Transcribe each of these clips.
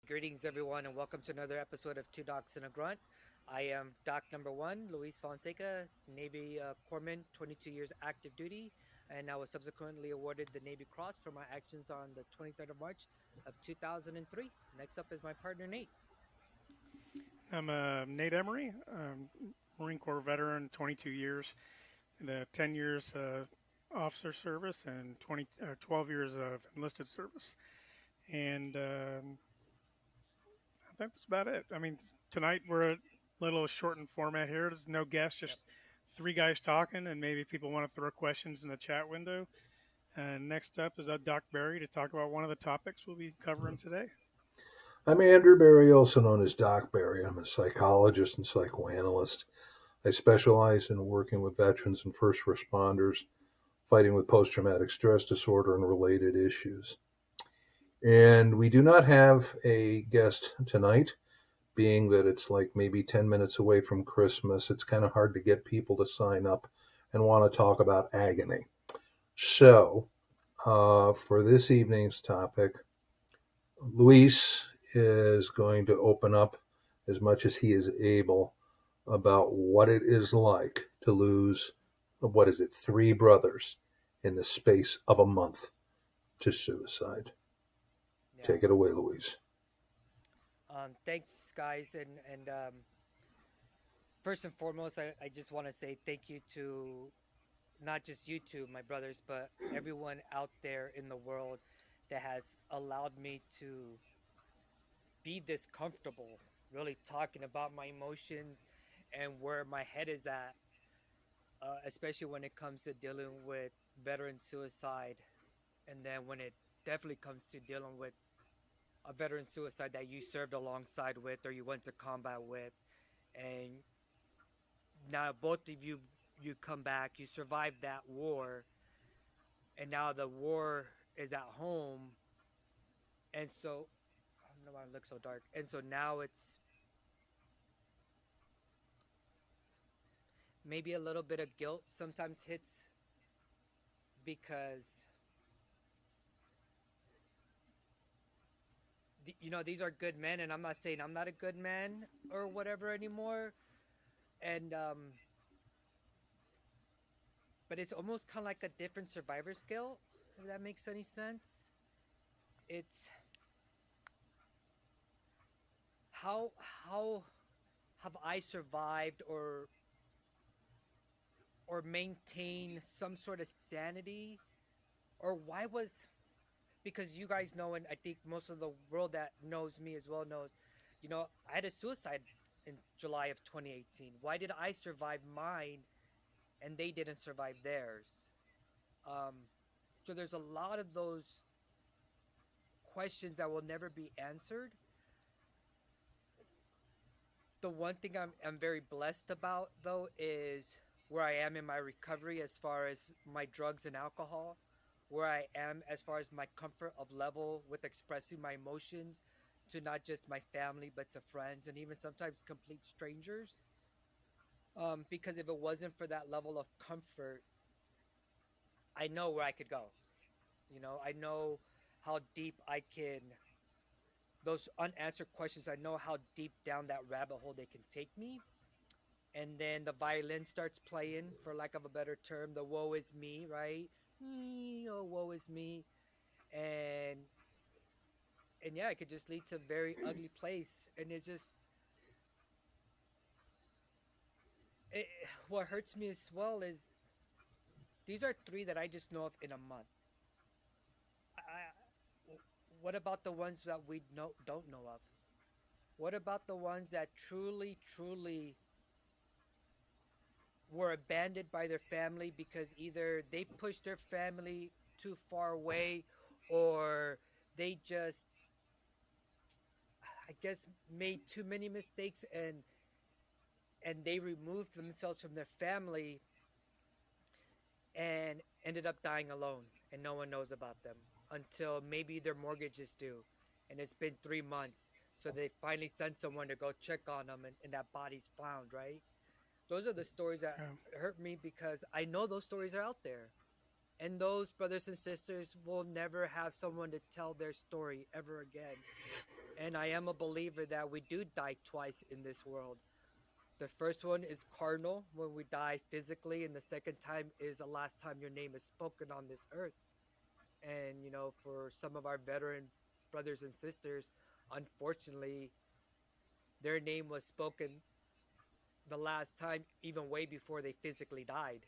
Greetings, everyone, and welcome to another episode of Two Docs and a Grunt. I am Doc number one, Luis Fonseca, Navy Corpsman, 22 years active duty, and I was subsequently awarded the Navy Cross for my actions on the 23rd of March of 2003. Next up is my partner, Nate. I'm Nate Emery, Marine Corps veteran, 22 years, 10 years officer service, and 12 years of enlisted service. And I think that's about it. I mean, tonight we're a little shortened format here. There's no guests, Yep. just three guys talking, and maybe people want to throw questions in the chat window. And next up is Doc Barry to talk about one of the topics we'll be covering today. I'm Andrew Barry Olsen, known as Doc Barry. I'm a psychologist and psychoanalyst. I specialize in working with veterans and first responders fighting with post traumatic stress disorder and related issues. And we do not have a guest tonight, being that it's like maybe 10 minutes away from Christmas. It's kind of hard to get people to sign up and want to talk about agony. So, for this evening's topic, Luis is going to open up as much as he is able about what it is like to lose, what is it, three brothers in the space of a month to suicide. Yeah. Take it away, Luis. Thanks, guys, and first and foremost, I just want to say thank you to not just you two, my brothers, but everyone out there in the world that has allowed me to be this comfortable, really talking about my emotions and where my head is at, especially when it comes to dealing with veteran suicide, and then when it definitely comes to dealing with a veteran suicide that you served alongside with or you went to combat with, and now both of you come back, you survived that war, and now the war is at home, and so I don't know why it looks so dark, and so now it's maybe a little bit of guilt sometimes hits because these are good men, and I'm not saying I'm not a good man or whatever anymore, and but it's almost kind of like a different survivor skill, if that makes any sense. It's how how have I survived or maintain some sort of sanity, or why was, because you guys know, and I think most of the world that knows me as well knows, I had a suicide in July of 2018. Why did I survive mine and they didn't survive theirs? um, so there's a lot of those questions that will never be answered. The one thing I'm very blessed about, though, is where I am in my recovery as far as my drugs and alcohol, where I am as far as my comfort of level with expressing my emotions to not just my family, but to friends and even sometimes complete strangers. Because if it wasn't for that level of comfort, I know where I could go. I know how deep I can, those unanswered questions, I know how deep down that rabbit hole they can take me. And then the violin starts playing, for lack of a better term, the woe is me, right? Oh, woe is me. And yeah, it could just lead to a very ugly place. And it's just it, what hurts me as well is these are three that I just know of in a month. What about the ones that we don't know of? What about the ones that truly, truly were abandoned by their family because either they pushed their family too far away, or they just, I guess, made too many mistakes, and they removed themselves from their family and ended up dying alone, and no one knows about them until maybe their mortgage is due, and it's been 3 months, so they finally send someone to go check on them, and that body's found, right? Those are the stories that Yeah. hurt me because I know those stories are out there, and those brothers and sisters will never have someone to tell their story ever again. And I am a believer that we do die twice in this world. The first one is carnal, when we die physically, and the second time is the last time your name is spoken on this earth. And, for some of our veteran brothers and sisters, unfortunately, their name was spoken the last time, even way before they physically died.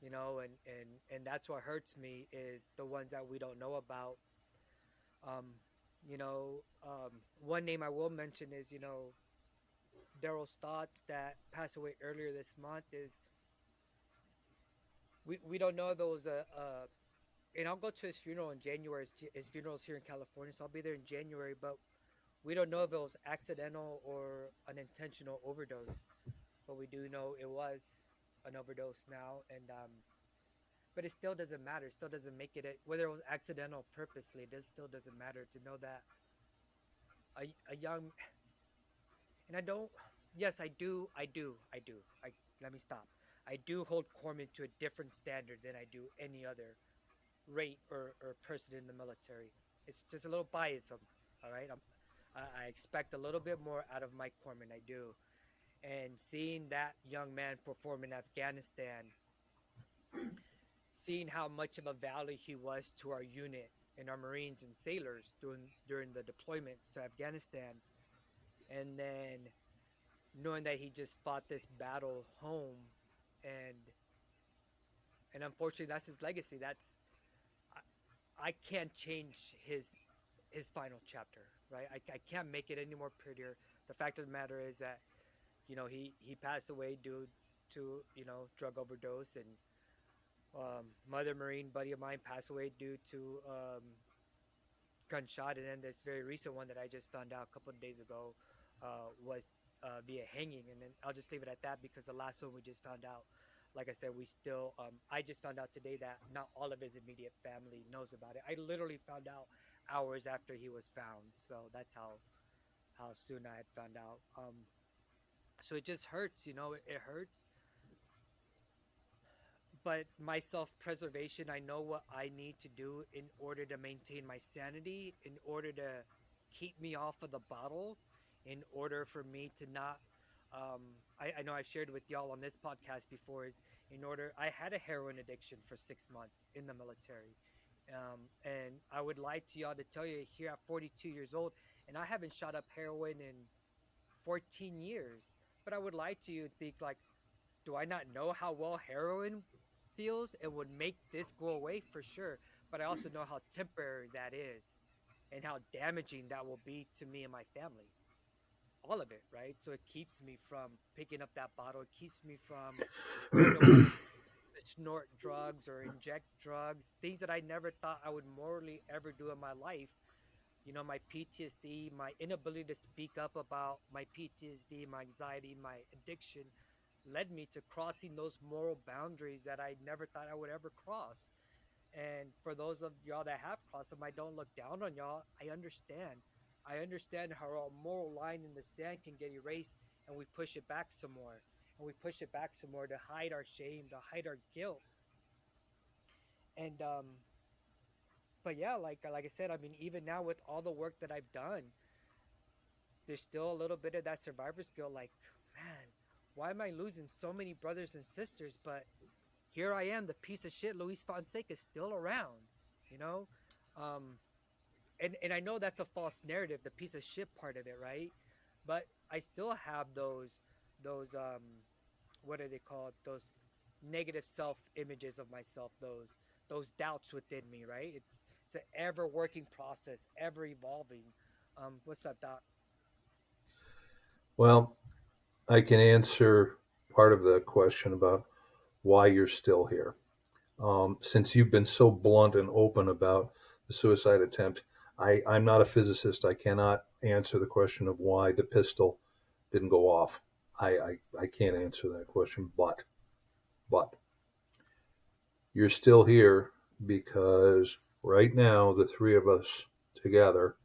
And that's what hurts me, is the ones that we don't know about. Um, one name I will mention is, Daryl Stotts, that passed away earlier this month. Is we don't know if it was and I'll go to his funeral in January. His funeral's here in California, so I'll be there in January. But we don't know if it was accidental or an intentional overdose. But we do know it was an overdose now, and but it still doesn't matter. It still doesn't make it whether it was accidental or purposely. It still doesn't matter to know that a young, and I don't. Yes, I do. I let me stop. I do hold Corman to a different standard than I do any other rate or person in the military. It's just a little biased. All right. I expect a little bit more out of Mike Corman. I do. And seeing that young man perform in Afghanistan, seeing how much of a value he was to our unit and our Marines and sailors during the deployments to Afghanistan, and then knowing that he just fought this battle home, and unfortunately that's his legacy. I can't change his final chapter, right? I can't make it any more prettier. The fact of the matter is that he passed away due to drug overdose, and my other Marine buddy of mine passed away due to gunshot, and then this very recent one that I just found out a couple of days ago was via hanging. And then I'll just leave it at that, because the last one we just found out, like I said, we still I just found out today that not all of his immediate family knows about it. I literally found out hours after he was found, so that's how soon I had found out. So it just hurts, it hurts. But my self-preservation, I know what I need to do in order to maintain my sanity, in order to keep me off of the bottle, in order for me to not I know I've shared with y'all on this podcast before, is in order I had a heroin addiction for 6 months in the military. And I would lie to y'all to tell you here at 42 years old, and I haven't shot up heroin in 14 years, but I would lie to you and think, like, do I not know how well heroin feels? It would make this go away for sure, but I also know how temporary that is, and how damaging that will be to me and my family. All of it, right? So it keeps me from picking up that bottle. It keeps me from wanting to snort drugs or inject drugs, things that I never thought I would morally ever do in my life. My PTSD, my inability to speak up about my PTSD, my anxiety, my addiction, led me to crossing those moral boundaries that I never thought I would ever cross. And for those of y'all that have crossed them, I don't look down on y'all. I understand. I understand how our moral line in the sand can get erased, and we push it back some more. And we push it back some more to hide our shame, to hide our guilt. And but yeah, like I said, I mean, even now with all the work that I've done, there's still a little bit of that survivor skill. Like, man, why am I losing so many brothers and sisters? But here I am, the piece of shit Luis Fonseca is still around, you know? Um, and I know that's a false narrative, the piece of shit part of it, right? But I still have those what are they called? Those negative self images of myself, those doubts within me, right? It's an ever working process, ever evolving. What's up, Doc? Well, I can answer part of the question about why you're still here. Since you've been so blunt and open about the suicide attempt, I'm not a physicist. I cannot answer the question of why the pistol didn't go off. I can't answer that question, but you're still here because right now the three of us together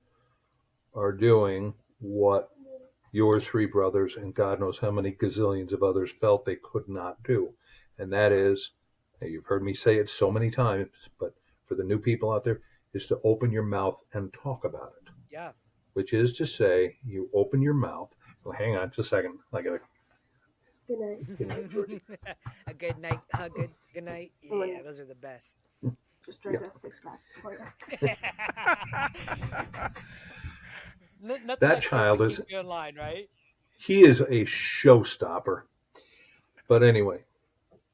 are doing what your three brothers and God knows how many gazillions of others felt they could not do. And that is, you've heard me say it so many times, but for the new people out there, is to open your mouth and talk about it. Yeah, which is to say, you open your mouth. Well, hang on just a second. I got to. Good night. Good night, Georgie. A good night hug. Good night. I'm Yeah, gonna those are the best. just drink a six pack for you. Nothing That like this to child keep is, you in line, right? he is a showstopper. But anyway,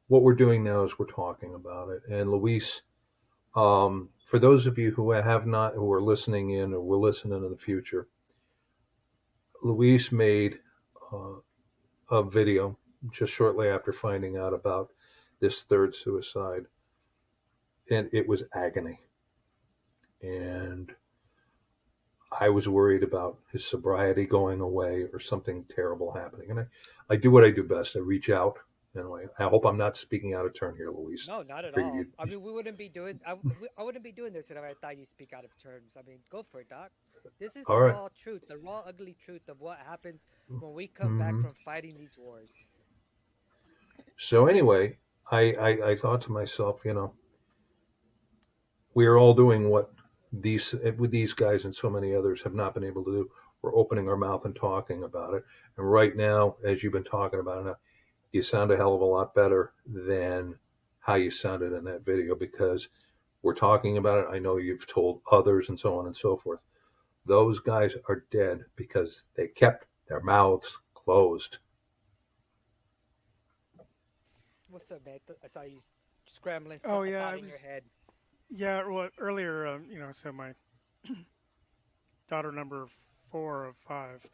what we're doing now is we're talking about it. And Luis, for those of you who have not, who are listening in or will listen in the future, Luis made uh, a video just shortly after finding out about this third suicide, and it was agony. And I was worried about his sobriety going away or something terrible happening. And I do what I do best. I reach out. Anyway, I hope I'm not speaking out of turn here, Luis. No, not I at figured all. you'd. I mean, we wouldn't be doing. I wouldn't be doing this if I thought you speak out of terms. I mean, go for it, Doc. This is All the right. raw truth, the raw, ugly truth of what happens when we come back Mm-hmm. from fighting these wars. So anyway, I thought to myself, we are all doing what these with these guys and so many others have not been able to do. We're opening our mouth and talking about it. And right now, as you've been talking about it, you sound a hell of a lot better than how you sounded in that video because we're talking about it. I know you've told others and so on and so forth. Those guys are dead because they kept their mouths closed. What's up, man? I saw you scrambling Oh a yeah, thought I in your was. head. Yeah, well, earlier, so my daughter number 4 of 5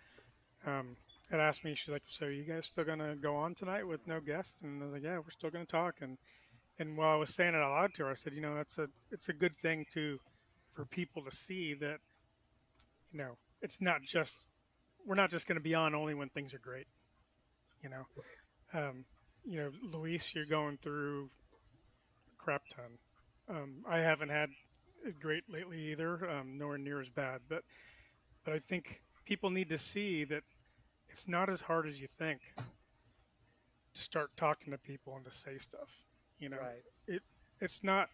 had asked me. She's like, "So you guys still gonna go on tonight with no guests?" And I was like, "Yeah, we're still gonna talk." And while I was saying it out loud to her, I said, it's a good thing to for people to see that it's not just we're not just gonna be on only when things are great. You know, um, Luis, you're going through a crap ton. I haven't had it great lately either, nowhere near as bad, but I think people need to see that it's not as hard as you think to start talking to people and to say stuff. You know, Right. it it's not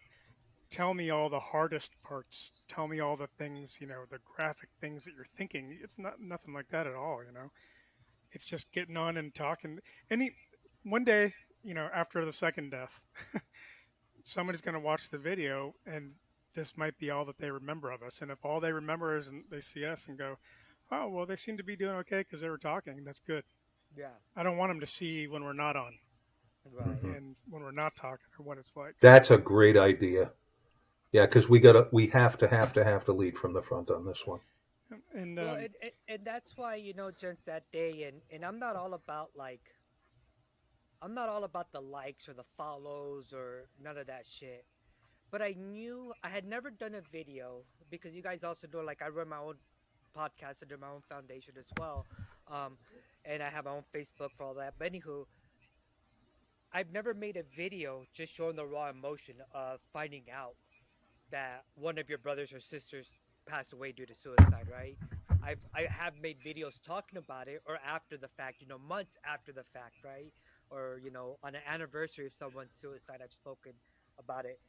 tell me all the hardest parts, tell me all the things, the graphic things that you're thinking. It's not nothing like that at all. It's just getting on and talking. Any one day, after the second death, somebody's going to watch the video and this might be all that they remember of us. And if all they remember is and they see us and go, oh, well, they seem to be doing okay because they were talking. That's good. Yeah. I don't want them to see when we're not on Right. Mm-hmm. and when we're not talking or what it's like. That's a great idea. Yeah, because we have to lead from the front on this one. And Well, and that's why just that day, and I'm not all about the likes or the follows or none of that shit. But I knew I had never done a video because you guys also know, like, I run my own podcast under my own foundation as well, um, and I have my own Facebook for all that. But anywho, I've never made a video just showing the raw emotion of finding out that one of your brothers or sisters passed away due to suicide, right? I have made videos talking about it or after the fact, months after the fact, right? Or on an anniversary of someone's suicide, I've spoken about it.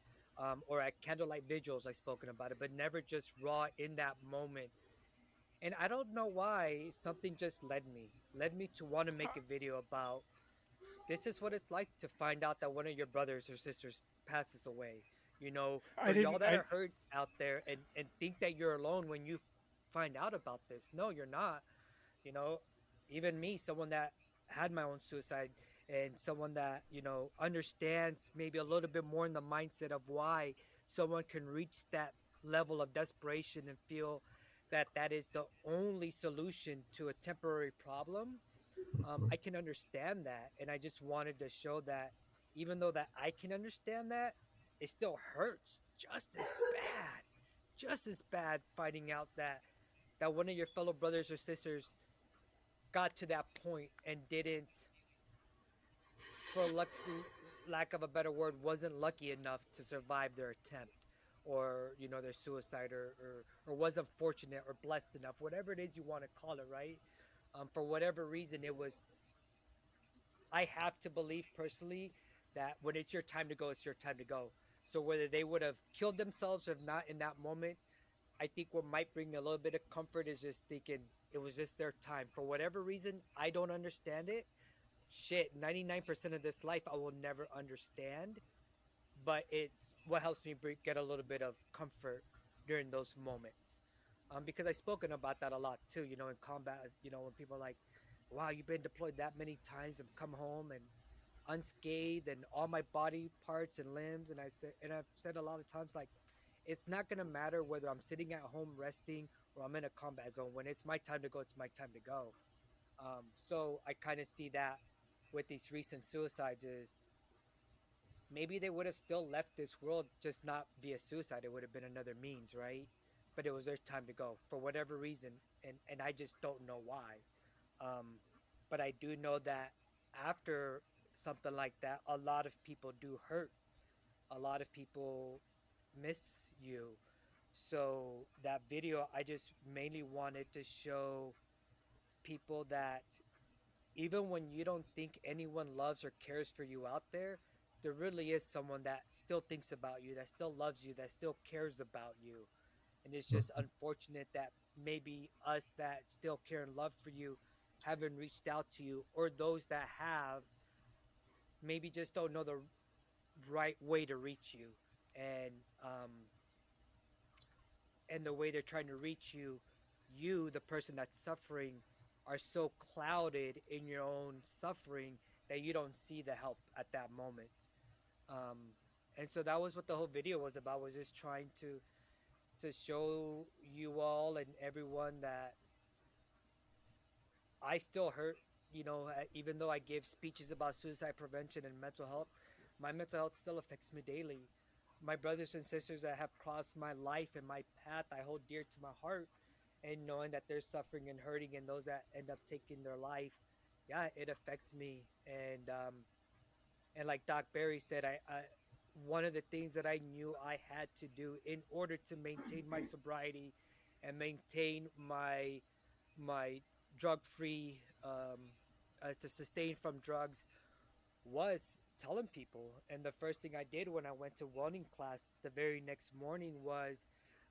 Or at candlelight vigils, I've spoken about it, but never just raw in that moment. And I don't know why something just led me to want to make a video about this is what it's like to find out that one of your brothers or sisters passes away. I For y'all didn't, that I, are hurt out there and think that you're alone when you find out about this. No, you're not. You know, Even me, someone that had my own suicide and someone that, understands maybe a little bit more in the mindset of why someone can reach that level of desperation and feel that that is the only solution to a temporary problem. I can understand that, and I just wanted to show that even though that I can understand that, it still hurts just as bad finding out that one of your fellow brothers or sisters got to that point and didn't, for lack of a better word, wasn't lucky enough to survive their attempt or their suicide or wasn't fortunate or blessed enough, whatever it is you want to call it, right? For whatever reason, it was. I have to believe personally that when it's your time to go, it's your time to go. So whether they would have killed themselves or not in that moment, I think what might bring me a little bit of comfort is just thinking it was just their time. For whatever reason, I don't understand it. Shit, 99% of this life I will never understand, but it's what helps me get a little bit of comfort during those moments. Because I've spoken about that a lot too, in combat, when people are like, wow, you've been deployed that many times and come home and unscathed and all my body parts and limbs. And I've said a lot of times, like, it's not going to matter whether I'm sitting at home resting or I'm in a combat zone. When it's my time to go, it's my time to go. So I kind of see that with these recent suicides is maybe they would have still left this world, just not via suicide. It would have been another means, right? But it was their time to go for whatever reason, and I just don't know why. Um, but I do know that after something like that, a lot of people do hurt. A lot of people miss you. So that video, I just mainly wanted to show people that even when you don't think anyone loves or cares for you out there really is someone that still thinks about you, that still loves you, that still cares about you. And it's just unfortunate that maybe us that still care and love for you haven't reached out to you, or those that have maybe just don't know the right way to reach you. And um, and the way they're trying to reach you, you, the person that's suffering, are so clouded in your own suffering that you don't see the help at that moment. Um, and so that was what the whole video was about, was just trying to show you all and everyone that I still hurt. Even though I give speeches about suicide prevention and mental health, my mental health still affects me daily. My brothers and sisters that have crossed my life and my path, I hold dear to my heart, and knowing that they're suffering and hurting, and those that end up taking their life, yeah, it affects me. And like Doc Barry said, I one of the things that I knew I had to do in order to maintain my sobriety and maintain my drug free, to sustain from drugs, was telling people. And the first thing I did when I went to welding class the very next morning was,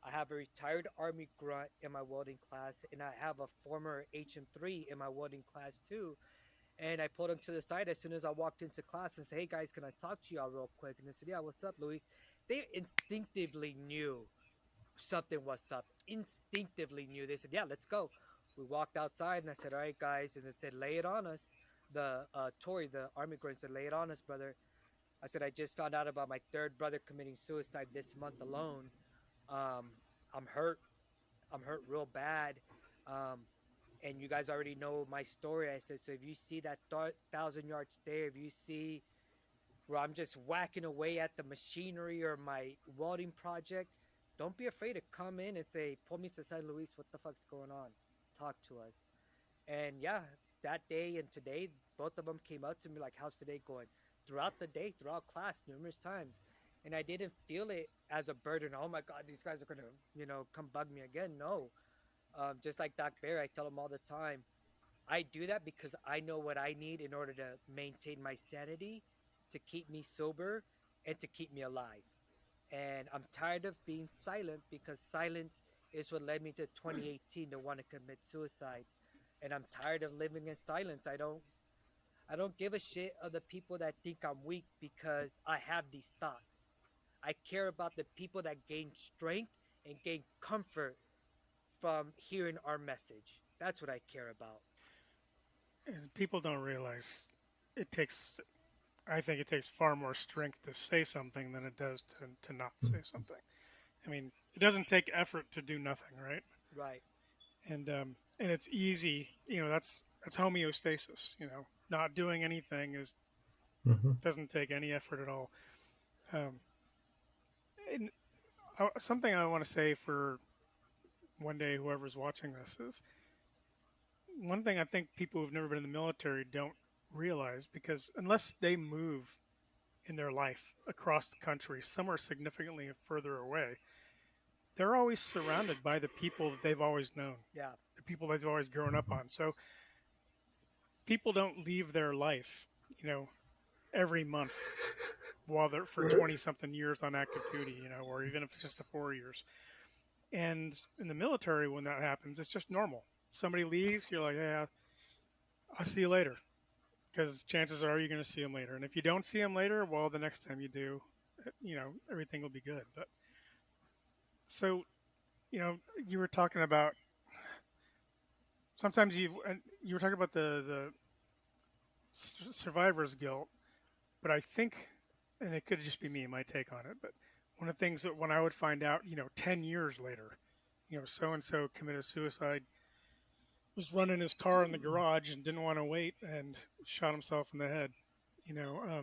I have a retired Army grunt in my welding class, and I have a former HM3 in my welding class too. And I pulled him to the side as soon as I walked into class and said, "Hey guys, can I talk to y'all real quick?" And they said, "Yeah, what's up, Luis?" They instinctively knew something was up. Instinctively knew. They said, "Yeah, let's go." We walked outside, and I said, "All right, guys," and they said, "Lay it on us." The Tory, the Army grunt, said, "Lay it on us, brother." I said, "I just found out about my third brother committing suicide this month alone. Um, I'm hurt. I'm hurt real bad. Um, and you guys already know my story." I said, "So if you see that 1,000-yard stare, if you see where I'm just whacking away at the machinery or my welding project, don't be afraid to come in and say, pull me to the side, Luis, what the fuck's going on? Talk to us." And yeah, that day and today, both of them came up to me like, "How's today going?" Throughout the day, throughout class, numerous times. And I didn't feel it as a burden. Oh my God, these guys are going to, come bug me again. No. Just like Doc Bear, I tell him all the time, I do that because I know what I need in order to maintain my sanity, to keep me sober, and to keep me alive. And I'm tired of being silent, because silence is what led me to 2018 to want to commit suicide. And I'm tired of living in silence. I don't give a shit of the people that think I'm weak because I have these thoughts. I care about the people that gain strength and gain comfort from hearing our message. That's what I care about. And people don't realize it takes. I think it takes far more strength to say something than it does to not say something. I mean, it doesn't take effort to do nothing, right? Right. And it's easy. That's homeostasis. Not doing anything is Mm-hmm. doesn't take any effort at all. Um, and something I want to say for one day, whoever's watching this, is one thing I think people who've never been in the military don't realize, because unless they move in their life across the country, somewhere significantly further away, they're always surrounded by the people that they've always known, Yeah. the people they've always grown up on. So people don't leave their life, every month while they're for 20 something years on active duty, or even if it's just the 4 years. And in the military, when that happens, it's just normal. Somebody leaves, you're like, yeah, I'll see you later, because chances are you're going to see them later. And if you don't see them later, well, the next time you do, everything will be good. But so, you were talking about sometimes you were talking about the survivor's guilt, but I think, and it could just be me, my take on it, but one of the things that when I would find out, 10 years later, so and so committed suicide, was running his car in the garage and didn't want to wait and shot himself in the head. You know,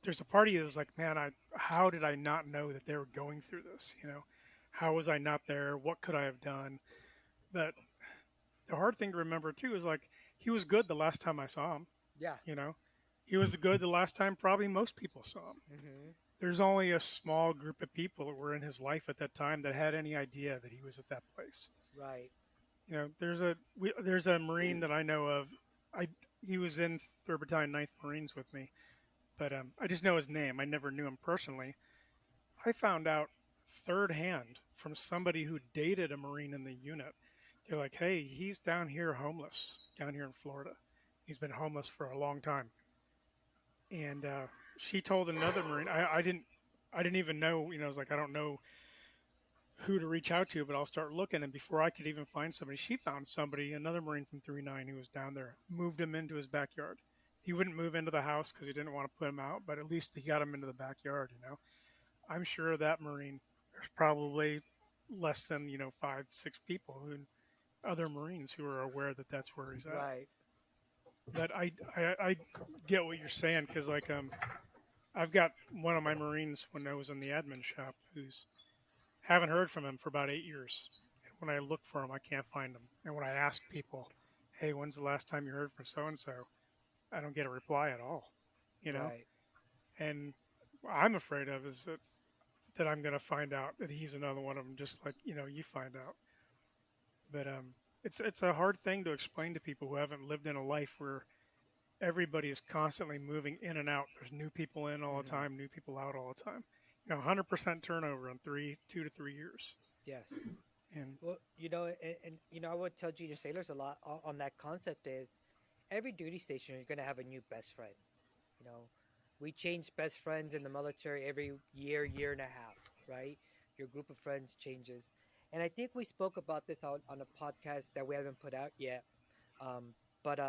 there's a part of you that's like, man, how did I not know that they were going through this? How was I not there? What could I have done? But the hard thing to remember too is like he was good the last time I saw him. Yeah. He was good the last time probably most people saw him. Mm-hmm. There's only a small group of people that were in his life at that time that had any idea that he was at that place. Right. There's a Marine that I know of. He was in 3rd Battalion, 9th Marines with me, but I just know his name. I never knew him personally. I found out third hand from somebody who dated a Marine in the unit. They're like, hey, he's down here homeless, down here in Florida. He's been homeless for a long time. And she told another Marine, I didn't even know, I was like, I don't know who to reach out to, but I'll start looking. And before I could even find somebody, she found somebody, another Marine from 3-9 who was down there, moved him into his backyard. He wouldn't move into the house because he didn't want to put him out, but at least he got him into the backyard, I'm sure that Marine, there's probably less than, 5, 6 people other Marines who are aware that that's where he's at. Right. But I get what you're saying, because like I've got one of my Marines when I was in the admin shop who's haven't heard from him for about 8 years. And when I look for him, I can't find him. And when I ask people, hey, when's the last time you heard from so and so, I don't get a reply at all. Right. And what I'm afraid of is that I'm going to find out that he's another one of them, just like you find out. But it's a hard thing to explain to people who haven't lived in a life where everybody is constantly moving in and out. There's new people in all the time, new people out all the time. 100% turnover in 2 to 3 years. Yes. And Well, I would tell junior sailors a lot on that concept is every duty station you're going to have a new best friend. We change best friends in the military every year and a half, right? Your group of friends changes. And I think we spoke about this on a podcast that we haven't put out yet. But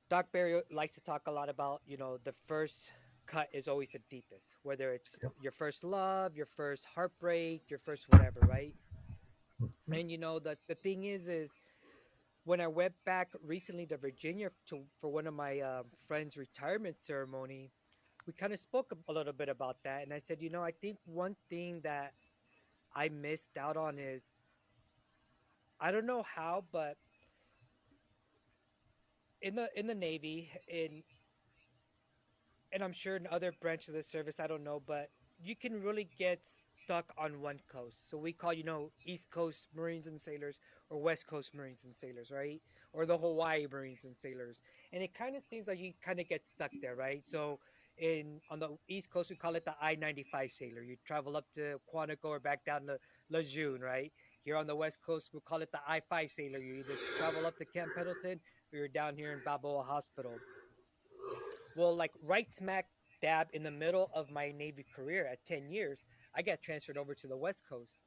Doc Barry likes to talk a lot about, the first cut is always the deepest, whether it's your first love, your first heartbreak, your first whatever, right? And the thing is when I went back recently to Virginia for one of my friends' retirement ceremony, we kind of spoke a little bit about that, and I said, I think one thing that I missed out on is I don't know how, but in the Navy, and I'm sure in other branches of the service, I don't know, but you can really get stuck on one coast. So we call, East Coast Marines and Sailors or West Coast Marines and Sailors, right? Or the Hawaii Marines and Sailors. And it kind of seems like you kind of get stuck there, right? So on the East Coast, we call it the I-95 sailor. You travel up to Quantico or back down to Lejeune, right? Here on the West Coast, we call it the I-5 sailor. You either travel up to Camp Pendleton or you're down here in Balboa Hospital. Well, like right smack dab in the middle of my Navy career at 10 years, I got transferred over to the West Coast.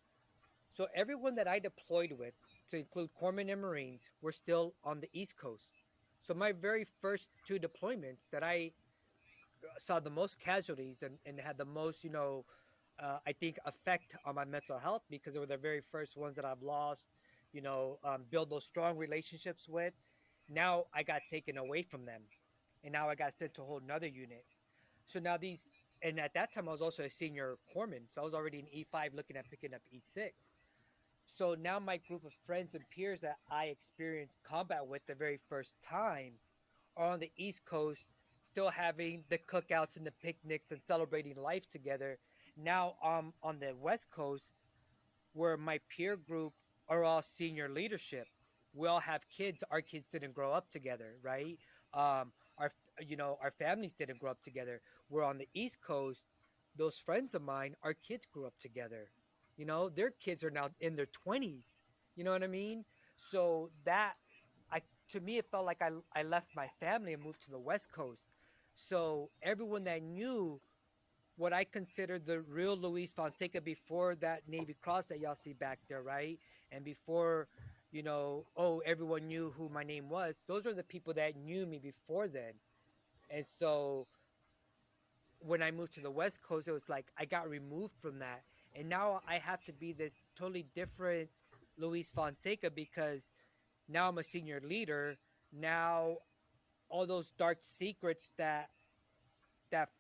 So everyone that I deployed with, to include corpsmen and Marines, were still on the East Coast. So my very first 2 deployments that I saw the most casualties and had the most, I think, effect on my mental health because they were the very first ones that I've lost, build those strong relationships with. Now I got taken away from them. And now I got sent to a whole nother unit. So now and at that time I was also a senior corpsman. So I was already in E5 looking at picking up E6. So now my group of friends and peers that I experienced combat with the very first time are on the East Coast, still having the cookouts and the picnics and celebrating life together. Now on the West Coast, where my peer group are all senior leadership. We all have kids. Our kids didn't grow up together, right? Our families didn't grow up together. We're on the East Coast. those friends of mine, our kids grew up together. You know, their kids are now in their 20s. You know what I mean? So that I to me it felt like I left my family and moved to the West Coast. So everyone that knew what I considered the real Luis Fonseca before that Navy Cross that y'all see back there, right? And before, oh, everyone knew who my name was. Those are the people that knew me before then. And so when I moved to the West Coast, it was like I got removed from that. And now I have to be this totally different Luis Fonseca because now I'm a senior leader. Now all those dark secrets that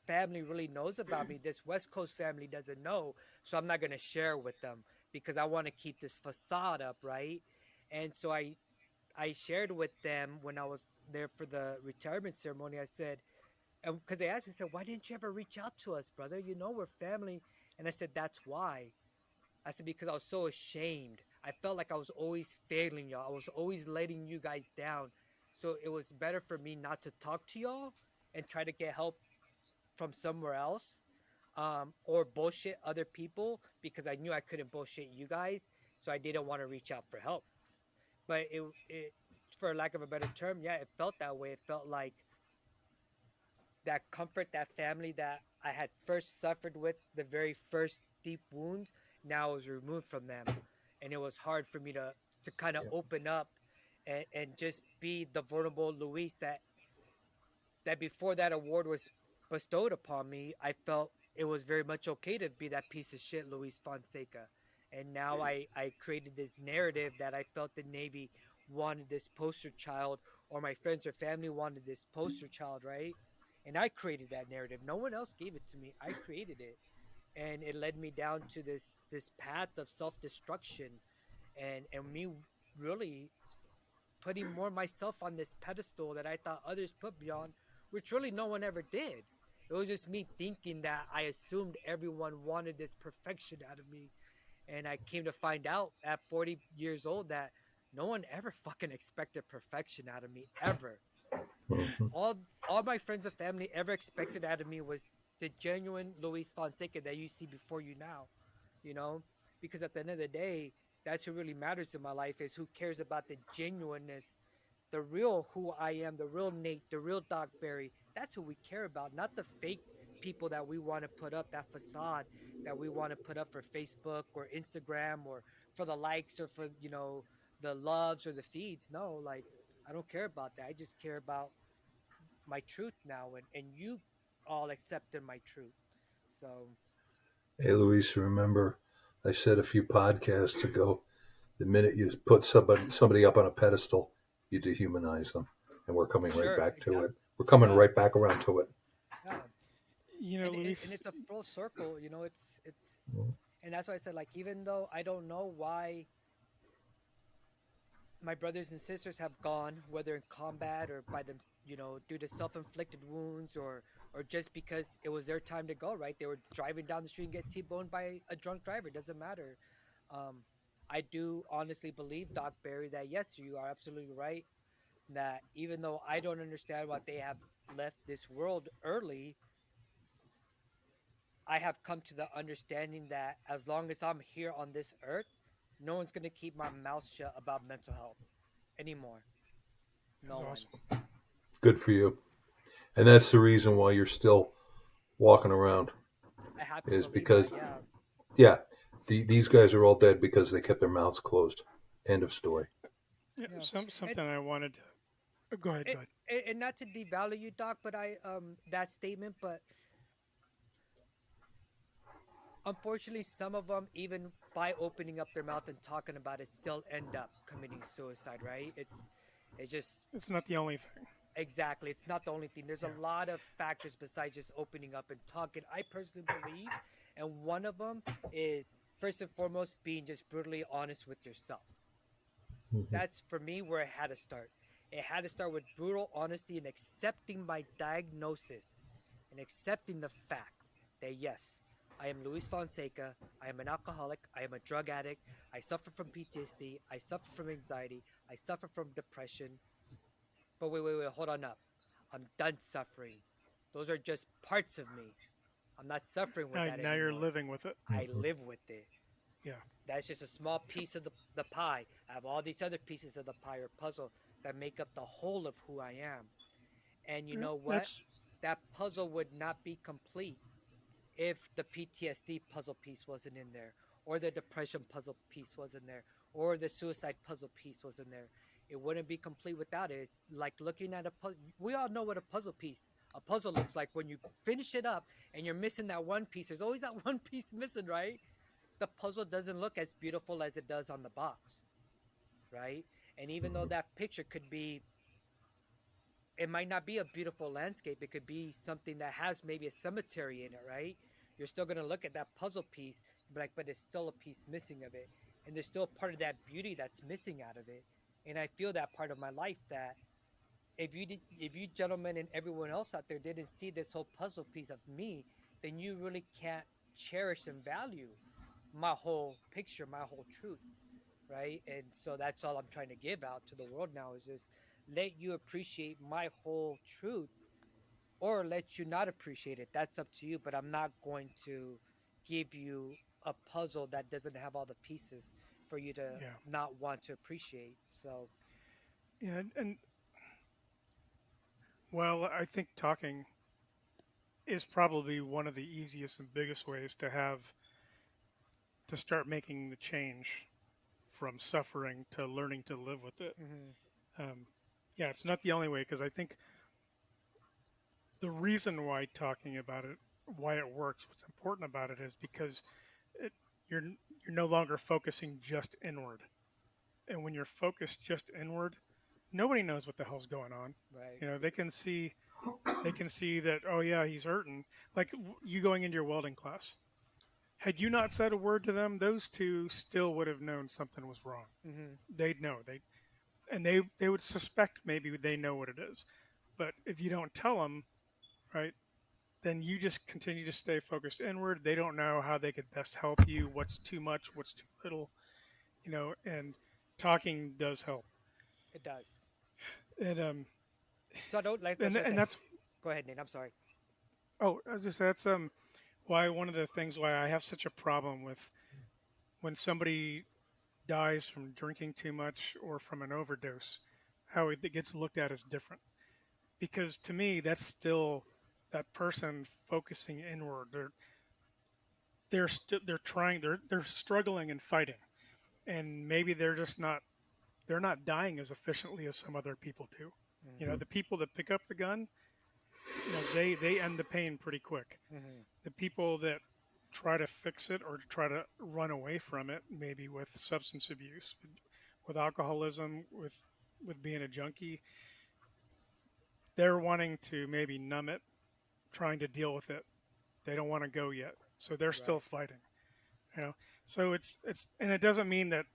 family really knows about me, this West Coast family doesn't know. So I'm not going to share with them because I want to keep this facade up, right? And so I shared with them when I was there for the retirement ceremony. I said, because they asked me, said, why didn't you ever reach out to us, brother? You know, we're family. And I said, that's why. I said, because I was so ashamed. I felt like I was always failing y'all. I was always letting you guys down. So it was better for me not to talk to y'all and try to get help from somewhere else, or bullshit other people because I knew I couldn't bullshit you guys. So I didn't want to reach out for help. But it, for lack of a better term, yeah, it felt that way. It felt like that comfort, that family that I had first suffered with, the very first deep wounds, now was removed from them. And it was hard for me to kind of Yeah. open up and just be the vulnerable Luis that before that award was bestowed upon me, I felt it was very much okay to be that piece of shit, Luis Fonseca. And now I created this narrative that I felt the Navy wanted this poster child, or my friends or family wanted this poster child, right? And I created that narrative. No one else gave it to me. I created it. And it led me down to this path of self destruction and me really putting more myself on this pedestal that I thought others put me on, which really no one ever did. It was just me thinking that I assumed everyone wanted this perfection out of me. And I came to find out at 40 years old that no one ever fucking expected perfection out of me, ever. Mhm. All my friends and family ever expected out of me was the genuine Luis Fonseca that you see before you now, you know? Because at the end of the day, that's who really matters in my life is who cares about the genuineness, the real who I am, the real Nate, the real Doc Barry. That's who we care about, not the fake people that we want to put up, that facade that we want to put up for Facebook or Instagram or for the likes or for, the loves or the feeds. No, like I don't care about that. I just care about my truth now and you all accepted my truth. So Hey, Luis, remember I said a few podcasts ago, the minute you put somebody up on a pedestal, you dehumanize them, and we're coming right sure, back to exactly. it. We're coming Yeah, right back around to it. yeah. And Luis, it's a full circle, it's Mhm. and that's why I said, like, even though I don't know why my brothers and sisters have gone, whether in combat or by them, due to self-inflicted wounds or just because it was their time to go. Right, they were driving down the street and get T-boned by a drunk driver. It doesn't matter. Um, I do honestly believe, Doc Barry, that yes, you are absolutely right. That even though I don't understand why they have left this world early, I have come to the understanding that as long as I'm here on this earth, no one's gonna keep my mouth shut about mental health anymore. that's No one. awesome. Good for you. And that's the reason why you're still walking around, I have to is believe because, that. Yeah. yeah, these guys are all dead because they kept their mouths closed. End of story. Yeah, Yeah. And something I wanted to go ahead, and, bud. and not to devalue you, Doc, but I that statement, but unfortunately, some of them, even by opening up their mouth and talking about it, still end up committing suicide. Right? It's just It's not the only thing. exactly. It's not the only thing. There's a Yeah, lot of factors besides just opening up and talking. I personally believe, and one of them is first and foremost being just brutally honest with yourself. Mhm. That's for me where it had to start. It had to start with brutal honesty and accepting my diagnosis and accepting the fact that yes, I am Luis Fonseca. I am an alcoholic. I am a drug addict. I suffer from PTSD. I suffer from anxiety. I suffer from depression. But wait, hold on up. I'm done suffering. Those are just parts of me. I'm not suffering with Now, that now you're anymore. living with it. I Mhm. live with it. Yeah. That's just a small piece of the pie. I have all these other pieces of the pie or puzzle that make up the whole of who I am. And you Yeah, know what? that's That puzzle would not be complete if the PTSD puzzle piece wasn't in there, or the depression puzzle piece wasn't there, or the suicide puzzle piece wasn't there. It wouldn't be complete without it. It's like looking at a puzzle. We all know what a puzzle looks like when you finish it up and you're missing that one piece. There's always that one piece missing, right? The puzzle doesn't look as beautiful as it does on the box, right? And even though Mhm. that picture could be, it might not be a beautiful landscape. It could be something that has maybe a cemetery in it, right? You're still gonna look at that puzzle piece and be like, but there's still a piece missing of it, and there's still part of that beauty that's missing out of it. And I feel that part of my life that if you gentlemen and everyone else out there didn't see this whole puzzle piece of me, then you really can't cherish and value my whole picture, my whole truth, right? And so that's all I'm trying to give out to the world now is just let you appreciate my whole truth or let you not appreciate it. That's up to you, but I'm not going to give you a puzzle that doesn't have all the pieces for you to yeah. not want to appreciate. So, Yeah, and well, I think talking is probably one of the easiest and biggest ways to start making the change from suffering to learning to live with it. mhm, Um, yeah, it's not the only way because I think the reason why talking about it, why it works, what's important about it is because it, you're you're no longer focusing just inward, and when you're focused just inward, nobody knows what the hell's going on. right, You know, they can see that, oh yeah, he's hurting. Like you going into your welding class. Had you not said a word to them, those two still would have known something was wrong. mhm, They'd know. They would suspect maybe they know what it is. But if you don't tell them, right, then you just continue to stay focused inward. They don't know how they could best help you, what's too much, what's too little, and talking does help. it does. And So I don't like that's and what I and said. that's Go ahead, Nate. I'm sorry. oh, I was just that's why one of the things why I have such a problem with when somebody dies from drinking too much or from an overdose, how it gets looked at as different. Because to me, that's still that person focusing inward. They're trying. They're struggling and fighting, and maybe they're not dying as efficiently as some other people do. You know, Mhm, the people that pick up the gun, they end the pain pretty quick. mhm, The people that try to fix it or try to run away from it, maybe with substance abuse, with alcoholism, with being a junkie, they're wanting to maybe numb it, trying to deal with it. They don't want to go yet, so they're still right. fighting. You know, so it's and it doesn't mean that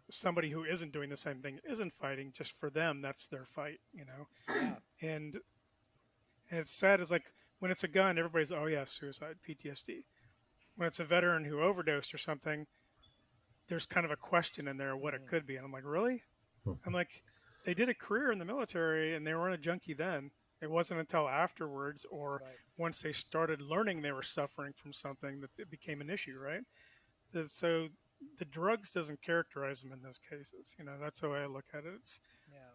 somebody who isn't doing the same thing isn't fighting. Just for them, that's their fight. Yeah. And and it's sad. It's like when it's a gun, everybody's oh yeah, suicide, PTSD. When it's a veteran who overdosed or something, there's kind of a question in there what it Mhm, could be. And I'm like, really? I'm like, they did a career in the military and they weren't a junkie then. It wasn't until afterwards or right. once they started learning they were suffering from something that it became an issue, right? So the drugs doesn't characterize them in those cases. That's the way I look at it. Yeah.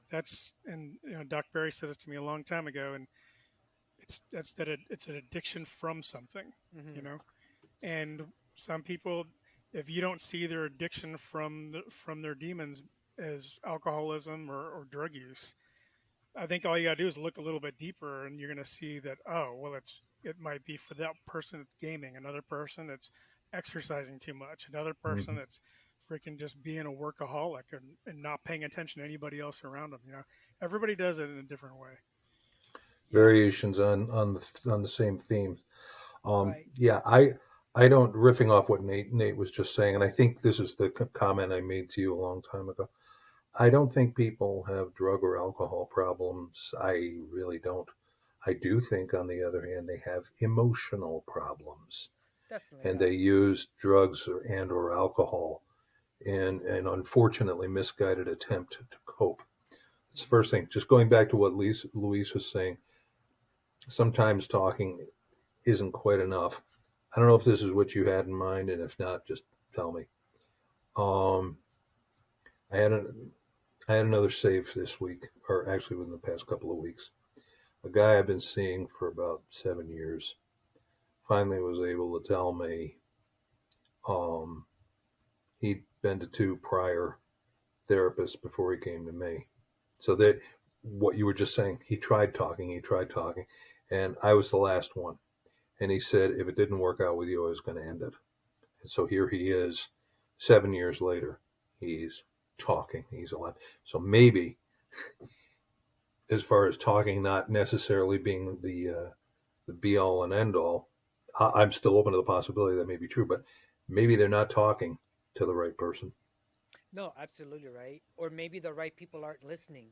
And Doc Berry said this to me a long time ago, and it's an addiction from something, you Mhm, know. And some people, if you don't see their addiction from their demons as alcoholism or drug use, I think all you got to do is look a little bit deeper, and you're going to see that oh well, it might be for that person that's gaming, another person that's exercising too much, another person Mhm. that's freaking just being a workaholic and not paying attention to anybody else around them. Everybody does it in a different way. yeah. Variations on the same themes. Right. Yeah, I don't riffing off what Nate was just saying, and I think this is the comment I made to you a long time ago. I don't think people have drug or alcohol problems. I really don't. I do think, on the other hand, they have emotional problems, Definitely. and Yeah. they use drugs or alcohol in an unfortunately misguided attempt to cope. It's the first Mhm, thing. Just going back to what Luis was saying, sometimes talking isn't quite enough. I don't know if this is what you had in mind, and if not, just tell me. Um, I had I had another save this week, or actually within the past couple of weeks. A guy I've been seeing for about 7 years finally was able to tell me um, he'd been to two prior therapists before he came to me. So that what you were just saying, he tried talking, and I was the last one. And he said if it didn't work out with you, I was going to end it. And so here he is, 7 years later. He's talking. He's alive. So maybe, as far as talking, not necessarily being the be all and end all, I'm still open to the possibility that may be true. But maybe they're not talking to the right person. No, absolutely right. Or maybe the right people aren't listening.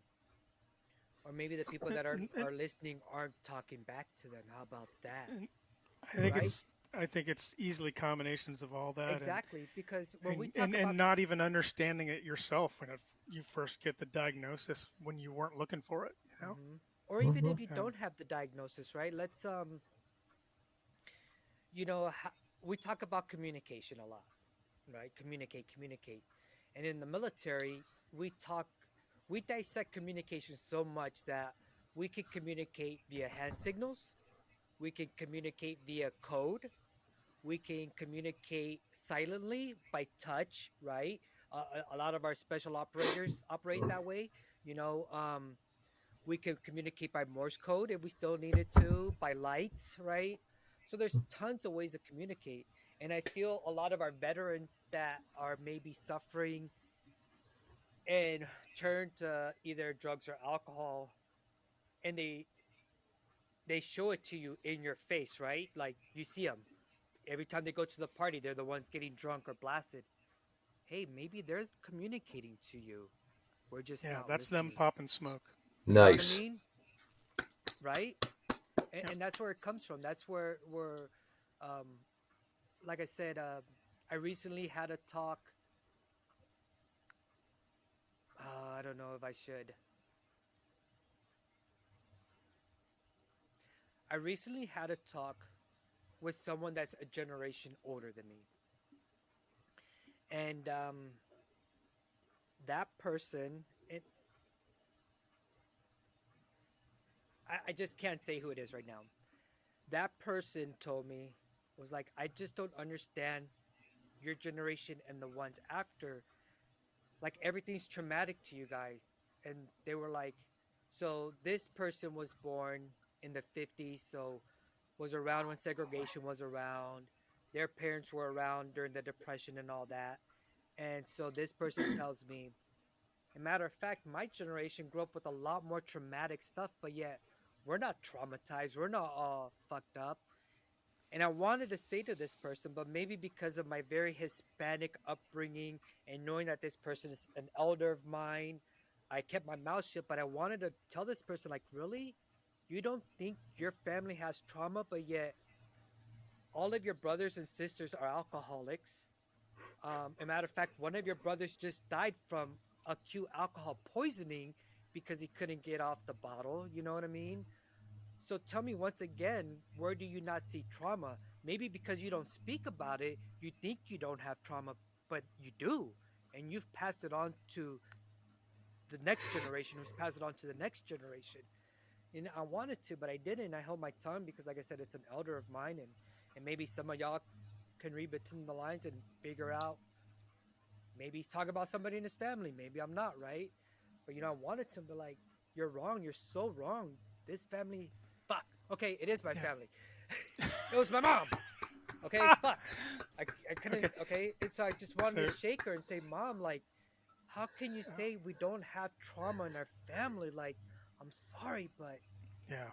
Or maybe the people that are listening aren't talking back to them. How about that? I think Right? it's I think it's easily combinations of all that, Exactly. Because when we and talk about, not even understanding it yourself when you first get the diagnosis when you weren't looking for it. You know. Mhm. Or even Mm-hmm. if you don't have the diagnosis, right? Let's you know, we talk about communication a lot, right? Communicate, communicate. And in the military, we dissect communication so much that we can communicate via hand signals, we can communicate via code, we can communicate silently by touch, right? A lot of our special operators operate that way. You know, we can communicate by Morse code if we still needed to, by lights, right? So there's tons of ways to communicate. And I feel a lot of our veterans that are maybe suffering and turn to either drugs or alcohol, and they show it to you in your face, right? Like you see them every time they go to the party, they're the ones getting drunk or blasted. Hey, maybe they're communicating to you. We're just Yeah, not that's them listening. popping smoke. You know what I Nice. mean? Right? And, Yep. and that's where it comes from. That's where um, like I said, I recently had a talk. I don't know if I should. I recently had a talk with someone that's a generation older than me, and that person, I just can't say who it is right now. That person told me was like, I just don't understand your generation and the ones after. Like everything's traumatic to you guys, and they were like, so this person was born in the 50s, so was around when segregation was around. Their parents were around during the depression and all that. And so this person tells me, a matter of fact, my generation grew up with a lot more traumatic stuff, but yet we're not traumatized, we're not all fucked up. And I wanted to say to this person, but maybe because of my very Hispanic upbringing and knowing that this person is an elder of mine, I kept my mouth shut. But I wanted to tell this person, like, really? You don't think your family has trauma, but yet all of your brothers and sisters are alcoholics. A matter of fact, one of your brothers just died from acute alcohol poisoning because he couldn't get off the bottle. You know what I mean? So tell me once again, where do you not see trauma? Maybe because you don't speak about it, you think you don't have trauma, but you do. And you've passed it on to the next generation, who's passed it on to the next generation. And I wanted to, but I didn't. I held my tongue because, like I said, it's an elder of mine, and maybe some of y'all can read between the lines and figure out. Maybe he's talking about somebody in his family. Maybe I'm not right, but I wanted to be like, "You're wrong. You're so wrong. This family, fuck. Okay, it is my Yeah. family. It was my mom. Okay, fuck. I couldn't. Okay. Okay, and so I just wanted So to shake her and say, Mom, like, how can you say we don't have trauma in our family? Like, I'm sorry, but yeah,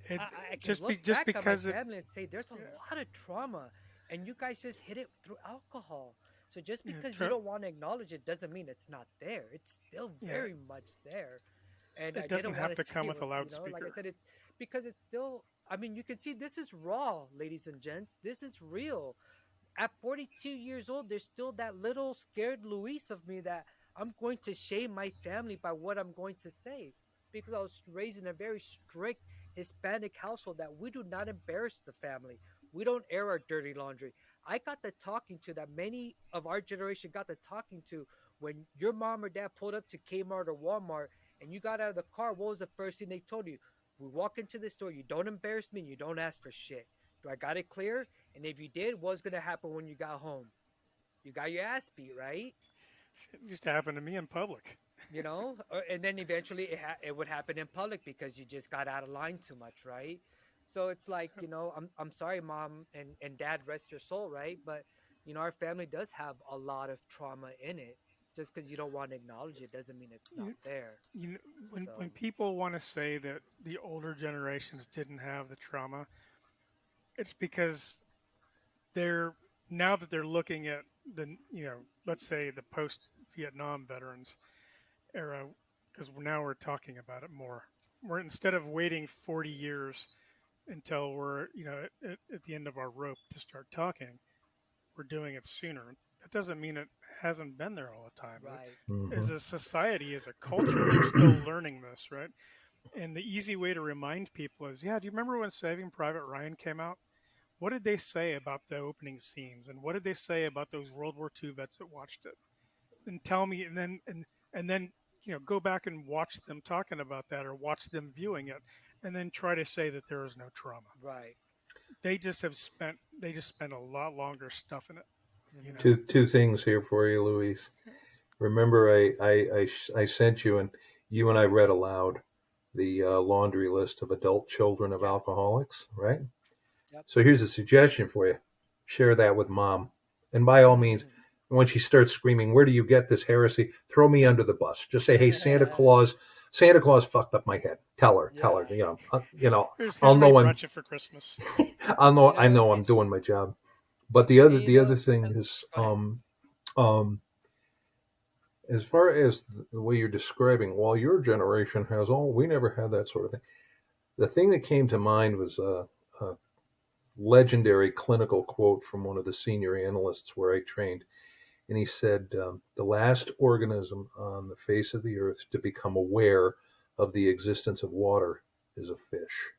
it I can look just back at my because it. family and say there's a lot of trauma, and you guys just hit it through alcohol. So just Yeah, because you don't want to acknowledge it doesn't mean it's not there. It's still yeah, very much there. And I it doesn't didn't want have to to say come it with a was, like I loudspeaker. said, it's because it's still, I mean, you can see this is raw, ladies and gents. This is real. At 42 years old, there's still that little scared Luis of me that I'm going to shame my family by what I'm going to say because I was raised in a very strict Hispanic household that we do not embarrass the family. We don't air our dirty laundry. I got the talking to that many of our generation got the talking to when your mom or dad pulled up to Kmart or Walmart and you got out of the car. What was the first thing they told you? We walk into the store. You don't embarrass me. And you don't ask for shit. Do I got it clear? And if you did, what's gonna happen when you got home? You got your ass beat, right? It used to happen to me in public. And then eventually it would happen in public because you just got out of line too much, right? So it's like, I'm sorry, mom and dad, rest your soul, right? But our family does have a lot of trauma in it. Just because you don't want to acknowledge it doesn't mean it's not You, there. you know, when So people want to say that the older generations didn't have the trauma, it's because they're now that they're looking at the let's say the post Vietnam veterans era, because now we're talking about it more. We're instead of waiting 40 years until we're at the end of our rope to start talking, we're doing it sooner. That doesn't mean it hasn't been there all the time. right, As Hmm. a society, as a culture, we're still learning this, right? And the easy way to remind people is, yeah, do you remember when Saving Private Ryan came out? What did they say about the opening scenes, and what did they say about those World War II vets that watched it? And tell me, and then go back and watch them talking about that, or watch them viewing it, and then try to say that there is no trauma. right. They just spent a lot longer stuffing it, you Hmm. know. Two things here for you, Luis. Remember, I sent you, and you and I read aloud the laundry list of adult children of Yeah. alcoholics, right? Yep. So here's a suggestion for you: share that with mom, and by all means, when she starts screaming, "Where do you get this heresy?" Throw me under the bus. Just say, "Hey, Santa Claus fucked up my head." Tell her, Yeah. I'll Here's what he know when brought you for Christmas. I know I'm And doing my job. But the other thing and is, go ahead. um, as far as the way you're describing, while your generation has all, we never had that sort of thing. The thing that came to mind was a legendary clinical quote from one of the senior analysts where I trained. And he said, the last organism on the face of the earth to become aware of the existence of water is a fish.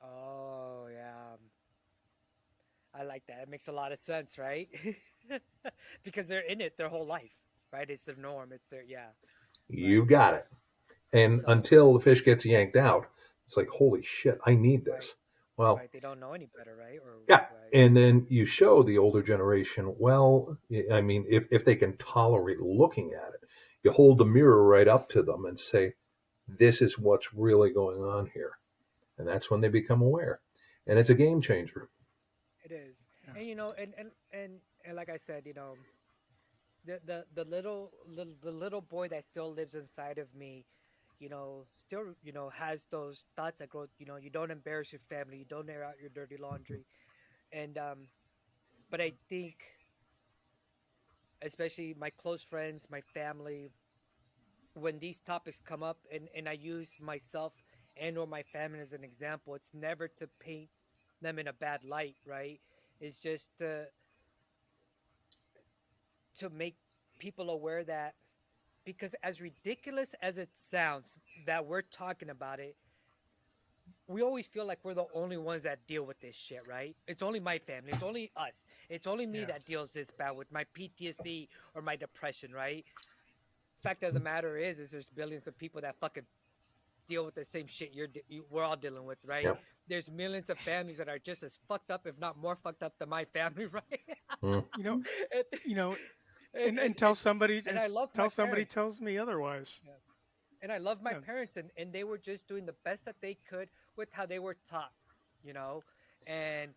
Oh yeah. I like that. It makes a lot of sense, right? Because they're in it their whole life, right? It's their norm. It's their yeah, You right. got it. And So until the fish gets yanked out, it's like, holy shit, I need right, this. Well, right. They don't know any better, right? Or yeah. right. And then you show the older generation, well, I mean, if they can tolerate looking at it, you hold the mirror right up to them and say, this is what's really going on here. And that's when they become aware. And it's a game changer. It is, Yeah. and and like I said, the little boy that still lives inside of me, still has those thoughts that grow. You don't embarrass your family. You don't air out your dirty laundry, and but I think especially my close friends, my family, when these topics come up and I use myself and or my family as an example, it's never to paint them in a bad light, right? It's just to make people aware that because as ridiculous as it sounds that we're talking about it, we always feel like we're the only ones that deal with this shit, right? It's only my family, it's only us, it's only me Yeah. that deals this bad with my PTSD or my depression, right? Fact of the matter is there's billions of people that fucking deal with the same shit we're all dealing with, right? Yep. There's millions of families that are just as fucked up, if not more fucked up than my family, right? Mm. You know, and, you know, and, and, until and, somebody and I love my tell somebody parents. tells me otherwise. Yeah. And I love my Yeah. parents, and they were just doing the best that they could with how they were taught, you know? And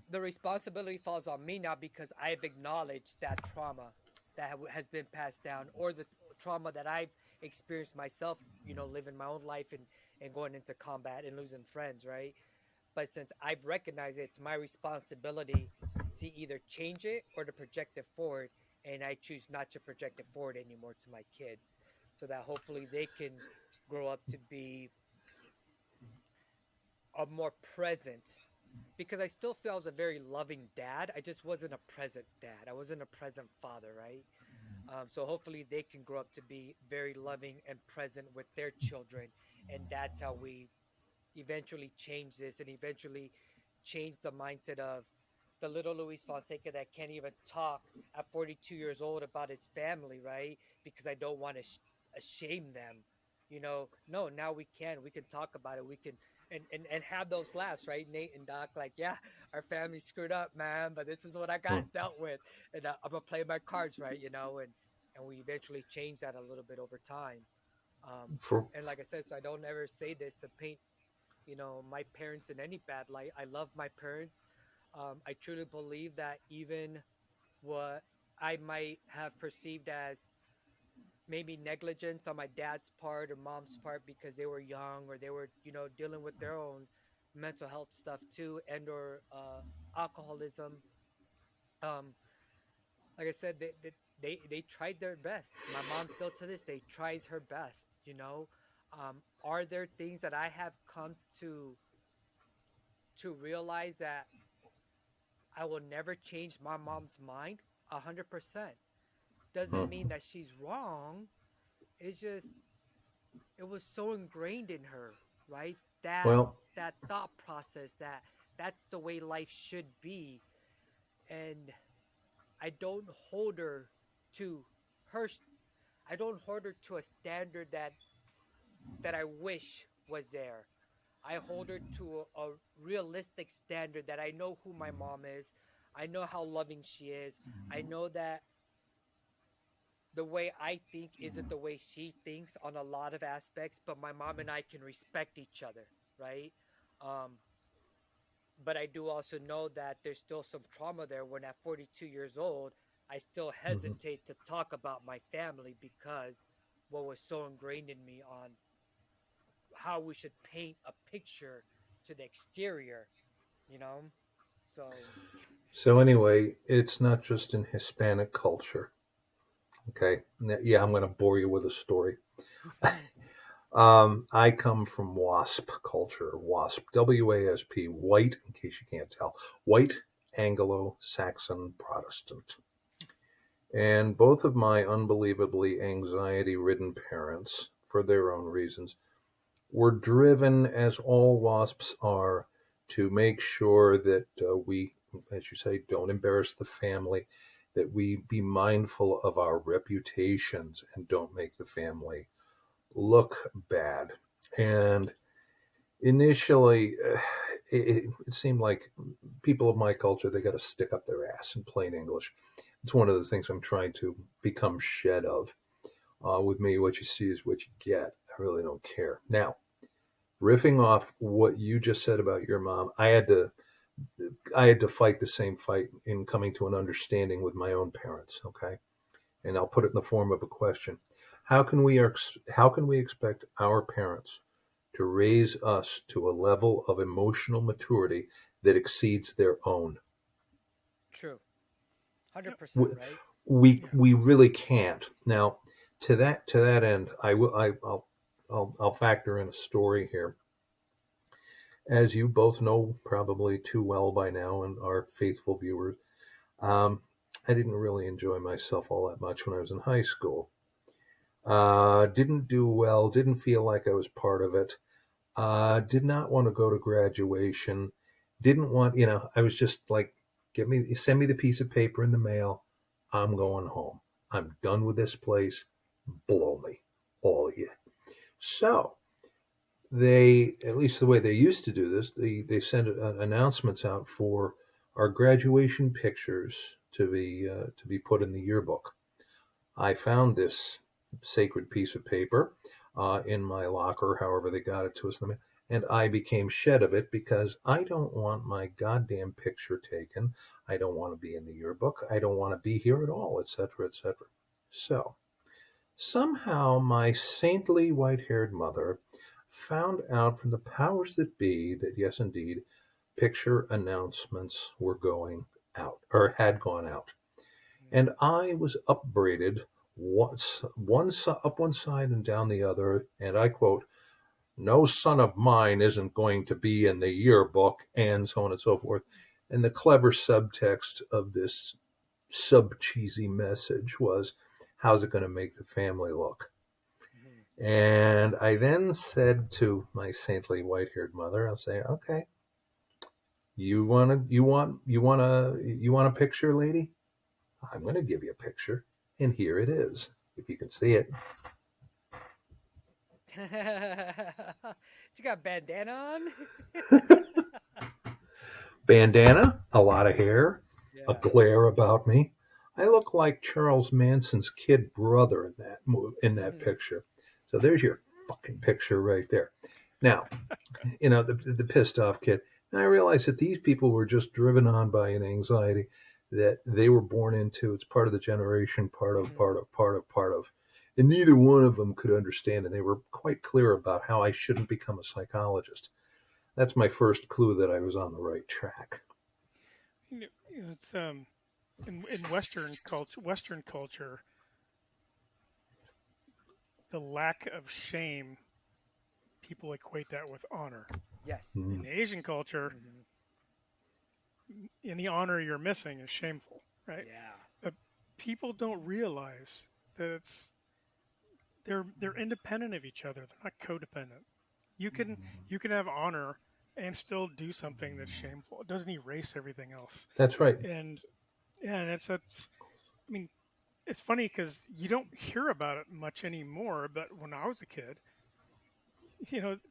the responsibility falls on me now because I've acknowledged that trauma that has been passed down or the trauma that I've experienced myself, living my own life and going into combat and losing friends, right? But since I've recognized it, it's my responsibility to either change it or to project it forward. And I choose not to project it forward anymore to my kids so that hopefully they can grow up to be a more present because I still feel I was a very loving dad. I just wasn't a present dad. I wasn't a present father, right? So hopefully they can grow up to be very loving and present with their children, and that's how we eventually change this and eventually change the mindset of the little Luis Fonseca that can't even talk at 42 years old about his family, right? Because I don't want to shame them. No, now we can talk about it. We can and have those laughs, right? Nate and Doc, like, yeah, our family screwed up, man, but this is what I Hmm. got dealt with, and I'm gonna play my cards right, and we eventually change that a little bit over time. Um, For and like I said, so I don't ever say this to paint my parents in any bad light. I love my parents. I truly believe that even what I might have perceived as maybe negligence on my dad's part or mom's part because they were young or they were dealing with their own mental health stuff too, and or alcoholism. um like I said, they tried their best. My mom still to this day tries her best. Are there things that I have come to realize that I will never change my mom's mind? 100%. Doesn't hmm. mean that she's wrong. It's just it was so ingrained in her, right? That Well, that thought process that that's the way life should be, and I don't hold her to her. I don't hold her to a standard that I wish was there. I hold her to a realistic standard that I know who my mom is. I know how loving she is. I know that the way I think isn't the way she thinks on a lot of aspects, but my mom and I can respect each other, right? Um, but I do also know that there's still some trauma there when at 42 years old, I still mhm. hesitate to talk about my family because what was so ingrained in me on how we should paint a picture to the exterior, you know? So, So anyway, it's not just in Hispanic culture. Okay. Yeah, I'm going to bore you with a story. I come from WASP culture. WASP, WASP, white, in case you can't tell, white Anglo Saxon Protestant. And both of my unbelievably anxiety ridden parents, for their own reasons, were driven, as all WASPs are, to make sure that we, as you say, don't embarrass the family, that we be mindful of our reputations and don't make the family look bad. And initially, it seemed like people of my culture, they got to stick up their ass in plain English. It's one of the things I'm trying to become shed of. With me, what you see is what you get. I really don't care. Now, riffing off what you just said about your mom, I had to fight the same fight in coming to an understanding with my own parents. Okay, and I'll put it in the form of a question: how can we expect our parents to raise us to a level of emotional maturity that exceeds their own? true. Yep. 100%, We right? we, Yeah. we really can't. Now, to that end, I'll factor in a story here. As you both know probably too well by now, and our faithful viewers, um, I didn't really enjoy myself all that much when I was in high school. Didn't do well, didn't feel like I was part of it. Did not want to go to graduation. Didn't want, I was just like, send me the piece of paper in the mail. I'm going home. I'm done with this place. Blow me, all of you. So they, at least the way they used to do this, they sent announcements out for our graduation pictures to be put in the yearbook. I found this sacred piece of paper in my locker, however they got it to us, and I became shed of it because I don't want my goddamn picture taken. I don't want to be in the yearbook. I don't want to be here at all, etc., etc. So somehow my saintly white-haired mother found out from the powers that be that yes, indeed, picture announcements were going out or had gone out, Mm. and I was upbraided up one side and down the other, and I quote, "No son of mine isn't going to be in the yearbook," and so on and so forth. And the clever subtext of this sub cheesy message was, How's it going to make the family look? Mhm. And I then said to my saintly white-haired mother, I'll say, okay, you want a picture, lady? I'm going to give you a picture, and here it is. If you can see it, You got bandana on? bandana, a lot of hair, a Yeah. glare about me. I look like Charles Manson's kid brother in that Mhm. picture. So there's your fucking picture right there. Now, the pissed off kid. And I realized that these people were just driven on by an anxiety that they were born into. It's part of the generation, Mhm. part of. And neither one of them could understand. And they were quite clear about how I shouldn't become a psychologist. That's my first clue that I was on the right track. It's in Western culture, the lack of shame, people equate that with honor. Yes. Mm, In Asian culture, Mhm. any honor you're missing is shameful, right? Yeah. But people don't realize that they're independent of each other. They're not codependent. You can you can have honor and still do something that's shameful. It doesn't erase everything else. that's right. And yeah, and it's I mean, it's funny because you don't hear about it much anymore. But when I was a kid,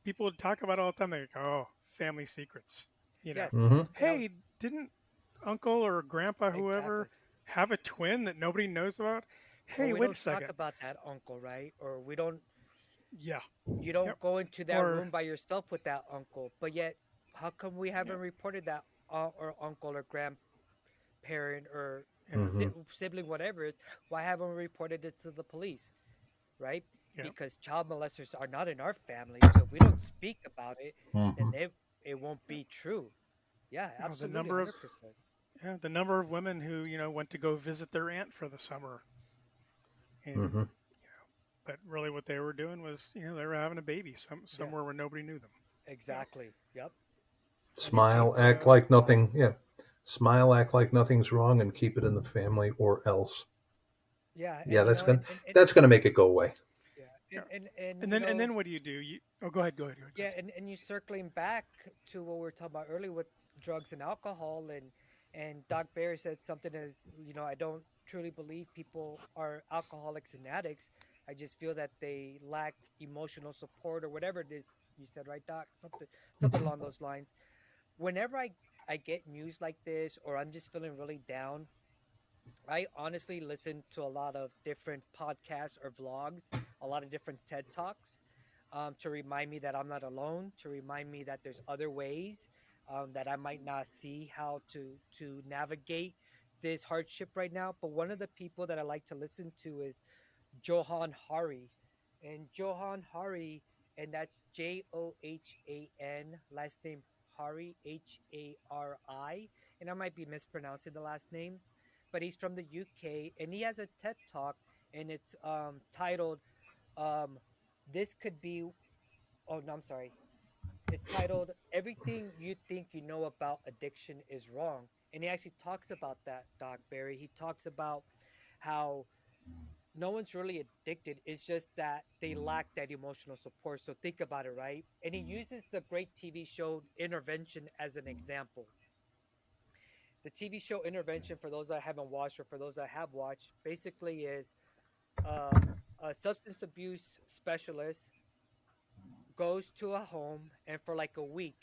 people would talk about it all the time. They go, "Oh, family secrets." You know, Yes. Hmm. And I was hey, didn't uncle or grandpa, exactly. whoever, have a twin that nobody knows about? Or Hey, we wait a don't talk second. about that uncle, right? Or we don't Yeah. you Yep. don't go into that Or room by yourself with that uncle. But yet how come we yep. haven't reported that aunt or uncle or grandparent or Yeah. Hmm. sibling whatever it's why haven't we reported it to the police, right? Yep. Because child molesters are not in our family. So if we don't speak about it, then Hmm. it won't be true. Yeah, The absolutely number of 100%. women who went to go visit their aunt for the summer, and Hmm. but really what they were doing was they were having a baby Yeah, somewhere where nobody knew them. You know, exactly. Yep. And it's so Smile, just it's act like nothing. Yeah. Smile, act like nothing's wrong, and keep it in the family, or else. yeah, Yeah, and that's gonna and that's gonna make it go away. yeah, yeah. and And then what do you do? You oh go ahead, go ahead, go ahead, go yeah, ahead. and you circling back to what we were talking about earlier with drugs and alcohol, and Doc Barry said something as I don't truly believe people are alcoholics and addicts. I just feel that they lack emotional support or whatever it is you said, right, Doc? Something Hmm. along those lines. Whenever I get news like this or I'm just feeling really down, I honestly listen to a lot of different podcasts or vlogs, a lot of different TED Talks, to remind me that I'm not alone, to remind me that there's other ways, that I might not see how to navigate this hardship right now. But one of the people that I like to listen to is Johan Hari, and Johan Hari, and that's Johan, last name Hari, Hari, and I might be mispronouncing the last name, but he's from the UK, and he has a TED talk, and it's titled um, "This Could Be." Oh no, I'm sorry. It's titled "Everything You Think You Know About Addiction Is Wrong," and he actually talks about that. Doc Barry. He talks about how no one's really addicted. It's just that they lack that emotional support. So think about it, right? And he uses the great TV show Intervention as an example. The TV show Intervention, for those that haven't watched or for those that have watched, basically is uh, a substance abuse specialist goes to a home, and for like a week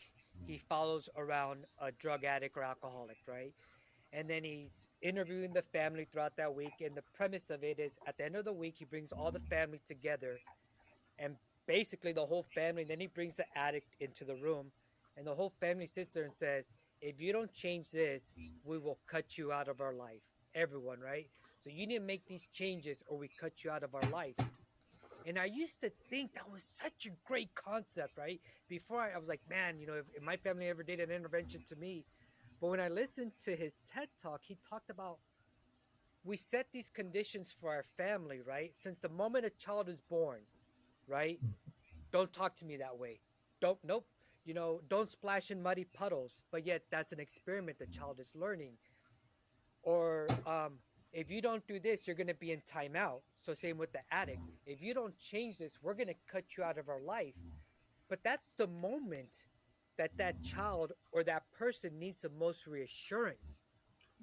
he follows around a drug addict or alcoholic, right? And then he's interviewing the family throughout that week, and the premise of it is at the end of the week he brings all the family together, and basically the whole family, and then he brings the addict into the room, and the whole family sits there and says, if you don't change this, we will cut you out of our life. Everyone, right? So you need to make these changes or we cut you out of our life. And I used to think that was such a great concept, right? Before I was like, man, if my family ever did an intervention to me. But when I listened to his TED talk, he talked about we set these conditions for our family, right? Since the moment a child is born, right? Don't talk to me that way. Don't, nope. Don't splash in muddy puddles. But yet, that's an experiment the child is learning. Or if you don't do this, you're going to be in timeout. So same with the addict. If you don't change this, we're going to cut you out of our life. But that's the moment that that child or that person needs the most reassurance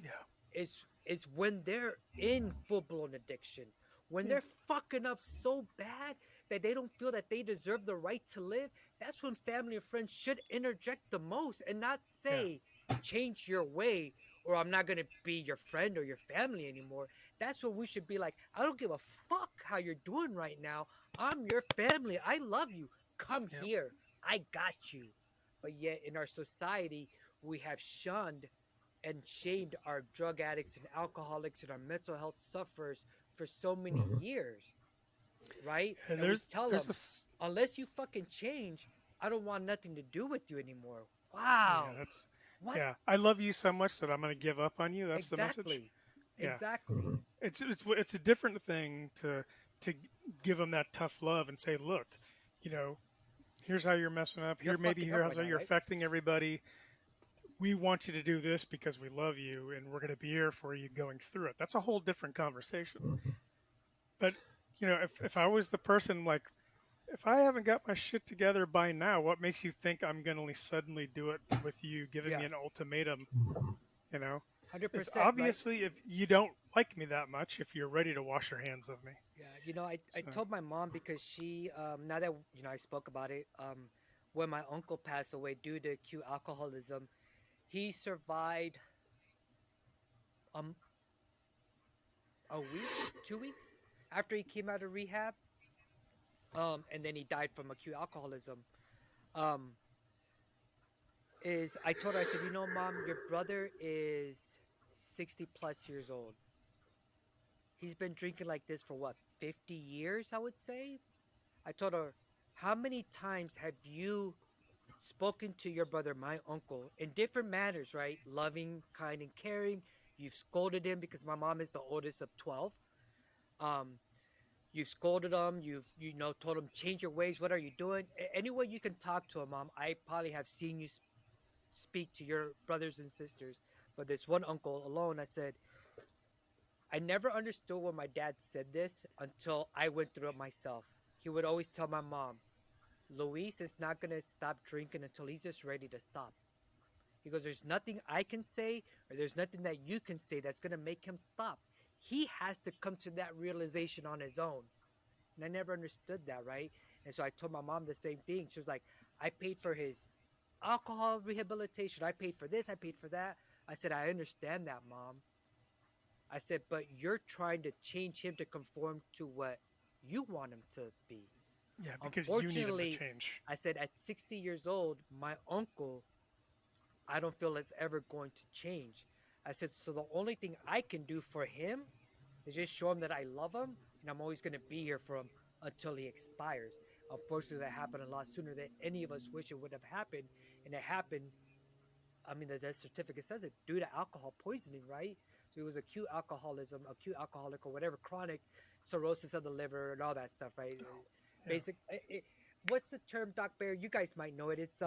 Yeah. is when they're in full-blown addiction, when they're fucking up so bad that they don't feel that they deserve the right to live. That's when family and friends should interject the most and not say change your way or I'm not going to be your friend or your family anymore. That's when we should be like, I don't give a fuck how you're doing right now. I'm your family. I love you. Come Yep. here. I got you. But yet in our society, we have shunned and shamed our drug addicts and alcoholics and our mental health sufferers for so many years, right? And And we tell them, there's unless you fucking change, I don't want nothing to do with you anymore. yeah, Wow. that's What? yeah. I love you so much that I'm going to give up on you. That's the message. Exactly. Yeah. Exactly. It's a different thing to give them that tough love and say, look, you know, here's how you're messing up. You're Here, maybe fucking up here's right how now, you're right? affecting everybody. We want you to do this because we love you and we're going to be here for you going through it. That's a whole different conversation. But, you know, if I was the person like, if I haven't got my shit together by now, what makes you think I'm going to suddenly do it with you giving me Yeah. an ultimatum? You know, it's 100%, right? obviously if you don't like me that much, if you're ready to wash your hands of me. Yeah, you know, I So, told my mom because she, now that, you know, I spoke about it, when my uncle passed away due to acute alcoholism, he survived um a week, 2 weeks after he came out of rehab, and then he died from acute alcoholism. Um, is I told her, I said, you know, mom, your brother is 60 plus years old. He's been drinking like this for what, 50 years, I would say. I told her, how many times have you spoken to your brother, my uncle, in different manners, right? Loving, kind, and caring. You've scolded him because my mom is the oldest of 12. Um, you've scolded him. You know, told him, change your ways. What are you doing? Any way you can talk to him, mom. I probably have seen you speak to your brothers and sisters. But this one uncle alone, I said, I never understood when my dad said this until I went through it myself. He would always tell my mom, Luis is not going to stop drinking until he's just ready to stop. He goes, there's nothing I can say or there's nothing that you can say that's going to make him stop. He has to come to that realization on his own. And I never understood that, right? And so I told my mom the same thing. She was like, I paid for his alcohol rehabilitation. I paid for this. I paid for that. I said, I understand that, Mom. I said, but you're trying to change him to conform to what you want him to be. yeah, because you need him to Unfortunately, change. I said, at 60 years old, my uncle, I don't feel is ever going to change. I said, so the only thing I can do for him is just show him that I love him and I'm always going to be here for him until he expires. Unfortunately, that happened a lot sooner than any of us wish it would have happened. And it happened, I mean, the death certificate says it, due to alcohol poisoning, right? So it was acute alcoholism, acute alcoholic, or whatever, chronic cirrhosis of the liver and all that stuff, right? Basic. What's the term, Doc Bear? You guys might know it. It's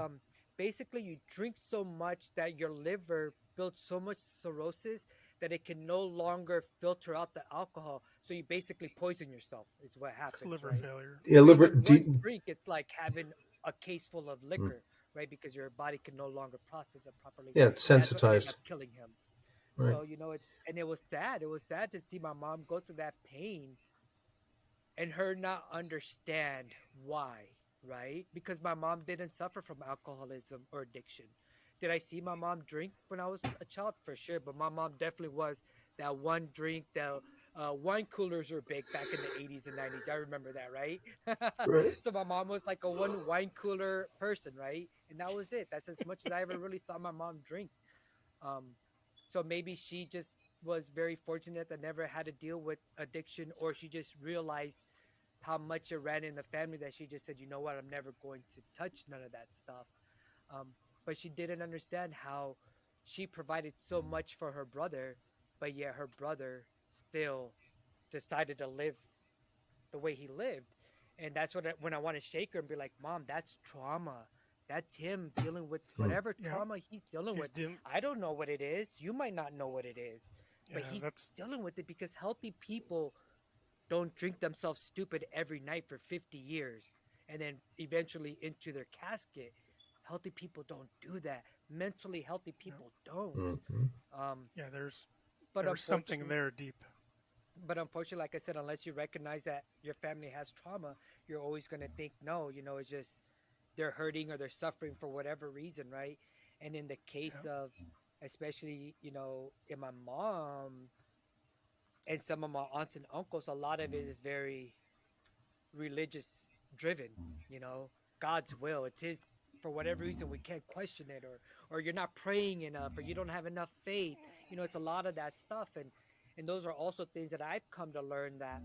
basically you drink so much that your liver builds so much cirrhosis that it can no longer filter out the alcohol. So you basically poison yourself. Is what It's happens, liver right? failure. Yeah, So liver. even one drink, it's like having a case full of liquor, right? Because your body can no longer process it properly. Yeah, it's And that's what ended sensitized. up killing him. Right. So, you know, and it was sad. It was sad to see my mom go through that pain and her not understand why, right? Because my mom didn't suffer from alcoholism or addiction. Did I see my mom drink when I was a child? For sure. But my mom definitely was that one drink. The wine coolers were big back in the 80s and 90s. I remember that, right? Right. So my mom was like a one wine cooler person, right? And that was it. That's as much as I ever really saw my mom drink. So maybe she just was very fortunate that never had to deal with addiction, or she just realized how much it ran in the family that she just said, you know what, I'm never going to touch none of that stuff. But she didn't understand how she provided so much for her brother, but yet her brother still decided to live the way he lived. And that's when I want to shake her and be like, Mom, that's trauma. That's him dealing with whatever Yeah. trauma he's dealing He's with. dealing- I don't know what it is. You might not know what it is. but Yeah, he's that's dealing with it because healthy people don't drink themselves stupid every night for 50 years and then eventually into their casket. Healthy people don't do that. Mentally healthy yeah, people don't. Hmm. Um, yeah. but There's something unfortunately, there deep. like I said, unless you recognize that your family has trauma, you're always going to think, no, it's just they're hurting or they're suffering for whatever reason, right? And in the Yeah, case of, especially, in my mom and some of my aunts and uncles, a lot of it is very religious driven, you know, God's will. It's his, for whatever reason we can't question it, or you're not praying enough, or you don't have enough faith. It's a lot of that stuff, and those are also things that I've come to learn that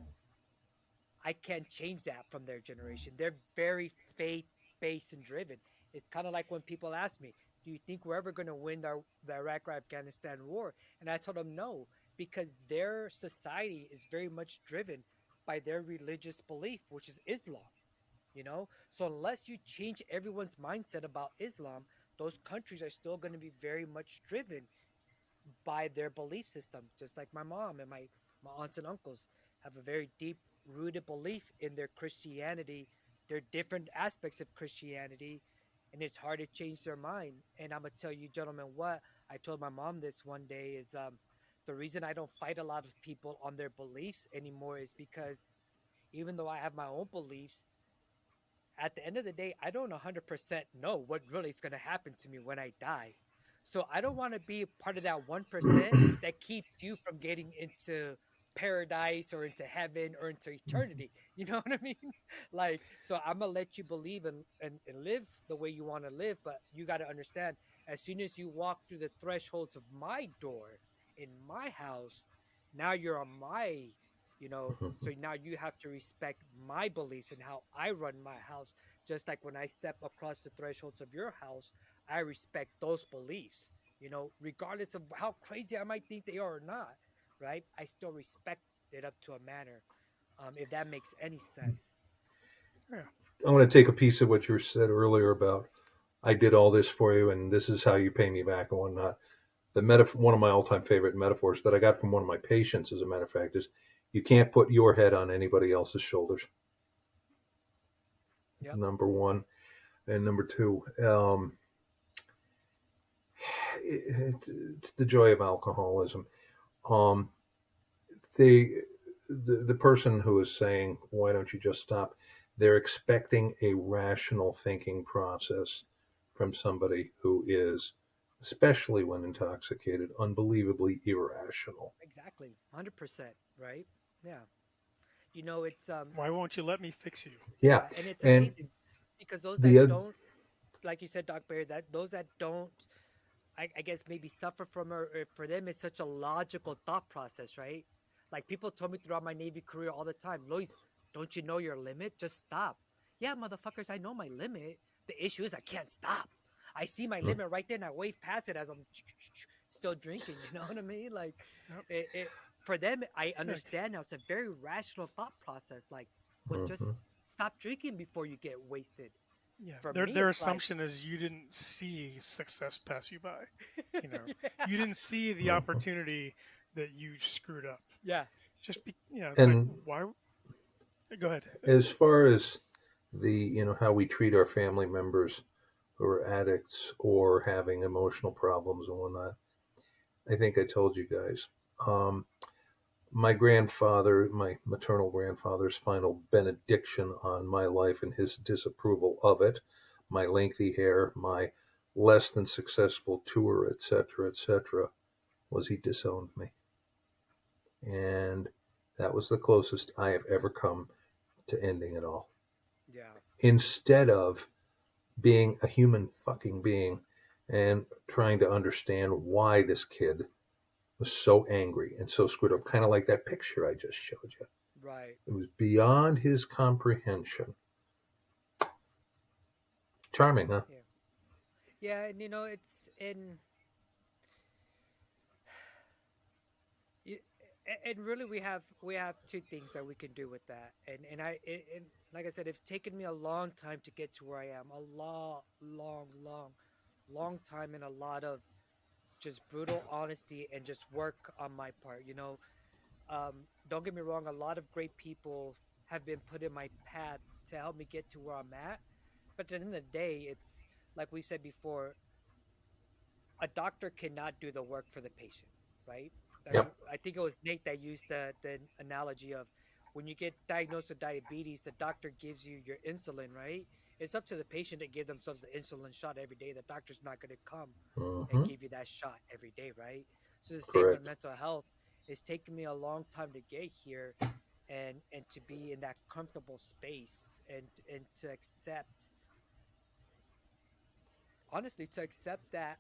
I can't change that from their generation. They're very faith based and driven. It's kind of like when people ask me, "Do you think we're ever going to win the Iraq or Afghanistan war?" And I told them no, because their society is very much driven by their religious belief, which is Islam. So unless you change everyone's mindset about Islam, those countries are still going to be very much driven by their belief system, just like my mom and my aunts and uncles have a very deep rooted belief in their Christianity, their different aspects of Christianity, and it's hard to change their mind. And I'm gonna tell you, gentlemen, what I told my mom this one day is the reason I don't fight a lot of people on their beliefs anymore is because even though I have my own beliefs, at the end of the day, I don't 100% know what really is going to happen to me when I die. So I don't want to be part of that 1% that keeps you from getting into paradise or into heaven or into eternity. You know what I mean? Like, so I'm going to let you believe and live the way you want to live. But you got to understand, as soon as you walk through the thresholds of my door in my house, now you're on my, so now you have to respect my beliefs and how I run my house. Just like when I step across the thresholds of your house, I respect those beliefs, regardless of how crazy I might think they are or not, right? I still respect it up to a manner, if that makes any sense. yeah, I'm going to take a piece of what you said earlier about I did all this for you and this is how you pay me back and whatnot. One of my all-time favorite metaphors that I got from one of my patients, as a matter of fact, is you can't put your head on anybody else's shoulders. Yep. Number one, and number two, it's the joy of alcoholism. Um, they, the person who is saying, "Why don't you just stop?" They're expecting a rational thinking process from somebody who is, especially when intoxicated, unbelievably irrational. Exactly. 100%, right? Yeah. It's why won't you let me fix you? Yeah, yeah, and it's and amazing because those that the don't, like you said, Doc Barry, that those that don't, I guess maybe suffer from, or for them it's such a logical thought process, right? Like people told me throughout my Navy career all the time, Luis, don't you know your limit? Just stop. Yeah, motherfuckers, I know my limit. The issue is I can't stop. I see my limit right there and I wave past it as I'm still drinking. You know what I mean? Like, Yep. for them, I It's like, understand now. It's a very rational thought process. Like, well, just Mhm. stop drinking before you get wasted. yeah, For their me, their it's like, assumption is you didn't see success pass you by. You know, yeah, you didn't see the Mhm. opportunity that you screwed up. yeah, It's like, And why? Go ahead. as far as the, how we treat our family members who are addicts or having emotional problems and whatnot, I think I told you guys. Um, my grandfather, my maternal grandfather's final benediction on my life and his disapproval of it, my lengthy hair, my less than successful tour, etc., etc., was he disowned me. And that was the closest I have ever come to ending it all. yeah, Instead of being a human fucking being and trying to understand why this kid was so angry and so screwed up, kind of like that picture I just showed you. right. It was beyond his comprehension. Charming, huh? Yeah. Yeah, and it's in y- and really we have two things that we can do with that. And like I said, it's taken me a long time to get to where I am. A long, long, long, long time and a lot of just brutal honesty and just work on my part. Don't get me wrong, a lot of great people have been put in my path to help me get to where I'm at. But at the end of the day, it's like we said before, a doctor cannot do the work for the patient, right? Yep. I think it was Nate that used the analogy of when you get diagnosed with diabetes, the doctor gives you your insulin, right? It's up to the patient to give themselves the insulin shot every day. The doctor's not going to come and Hmm. give you that shot every day, right? So the same with Correct. mental health. It's taken me a long time to get here, and to be in that comfortable space, and to accept, honestly, to accept that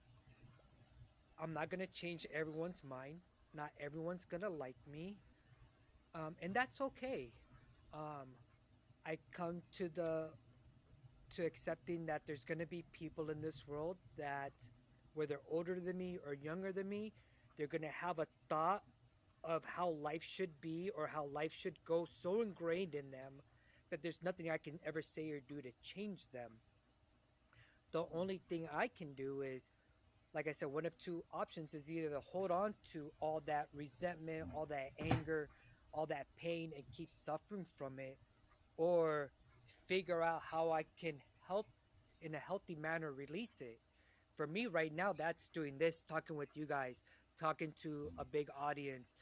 I'm not gonna change everyone's mind. Not everyone's gonna like me, and that's okay. Um, I come to accepting that there's gonna be people in this world that, whether older than me or younger than me, they're gonna have a thought of how life should be or how life should go so ingrained in them that there's nothing I can ever say or do to change them. The only thing I can do is, like I said, one of two options is either to hold on to all that resentment, all that anger, all that pain, and keep suffering from it, or figure out how I can help in a healthy manner release it. For me right now, that's doing this, talking with you guys, talking to a big audience,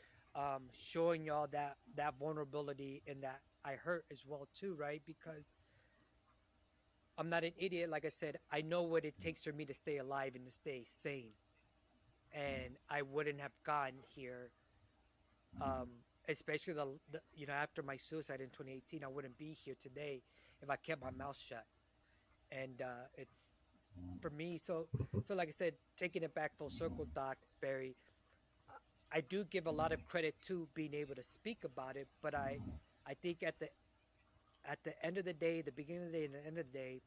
showing y'all that vulnerability and that I hurt as well too, right? Because I'm not an idiot. Like I said, I know what it takes for me to stay alive and to stay sane, and I wouldn't have gotten here. Um, Especially after my suicide in 2018, I wouldn't be here today if I kept my mouth shut. And it's for me. So like I said, taking it back full circle, Doc Barry, I do give a lot of credit to being able to speak about it, but I think at the end of the day, the beginning of the day, and the end of the day,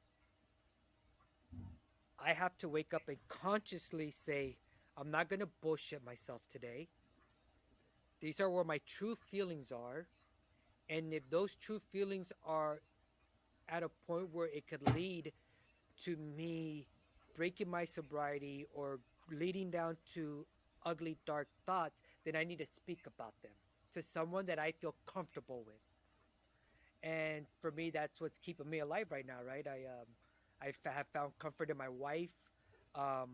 I have to wake up and consciously say, I'm not gonna bullshit myself today. These are where my true feelings are. And if those true feelings are at a point where it could lead to me breaking my sobriety or leading down to ugly, dark thoughts, then I need to speak about them to someone that I feel comfortable with. And for me, that's what's keeping me alive right now, right? Have found comfort in my wife,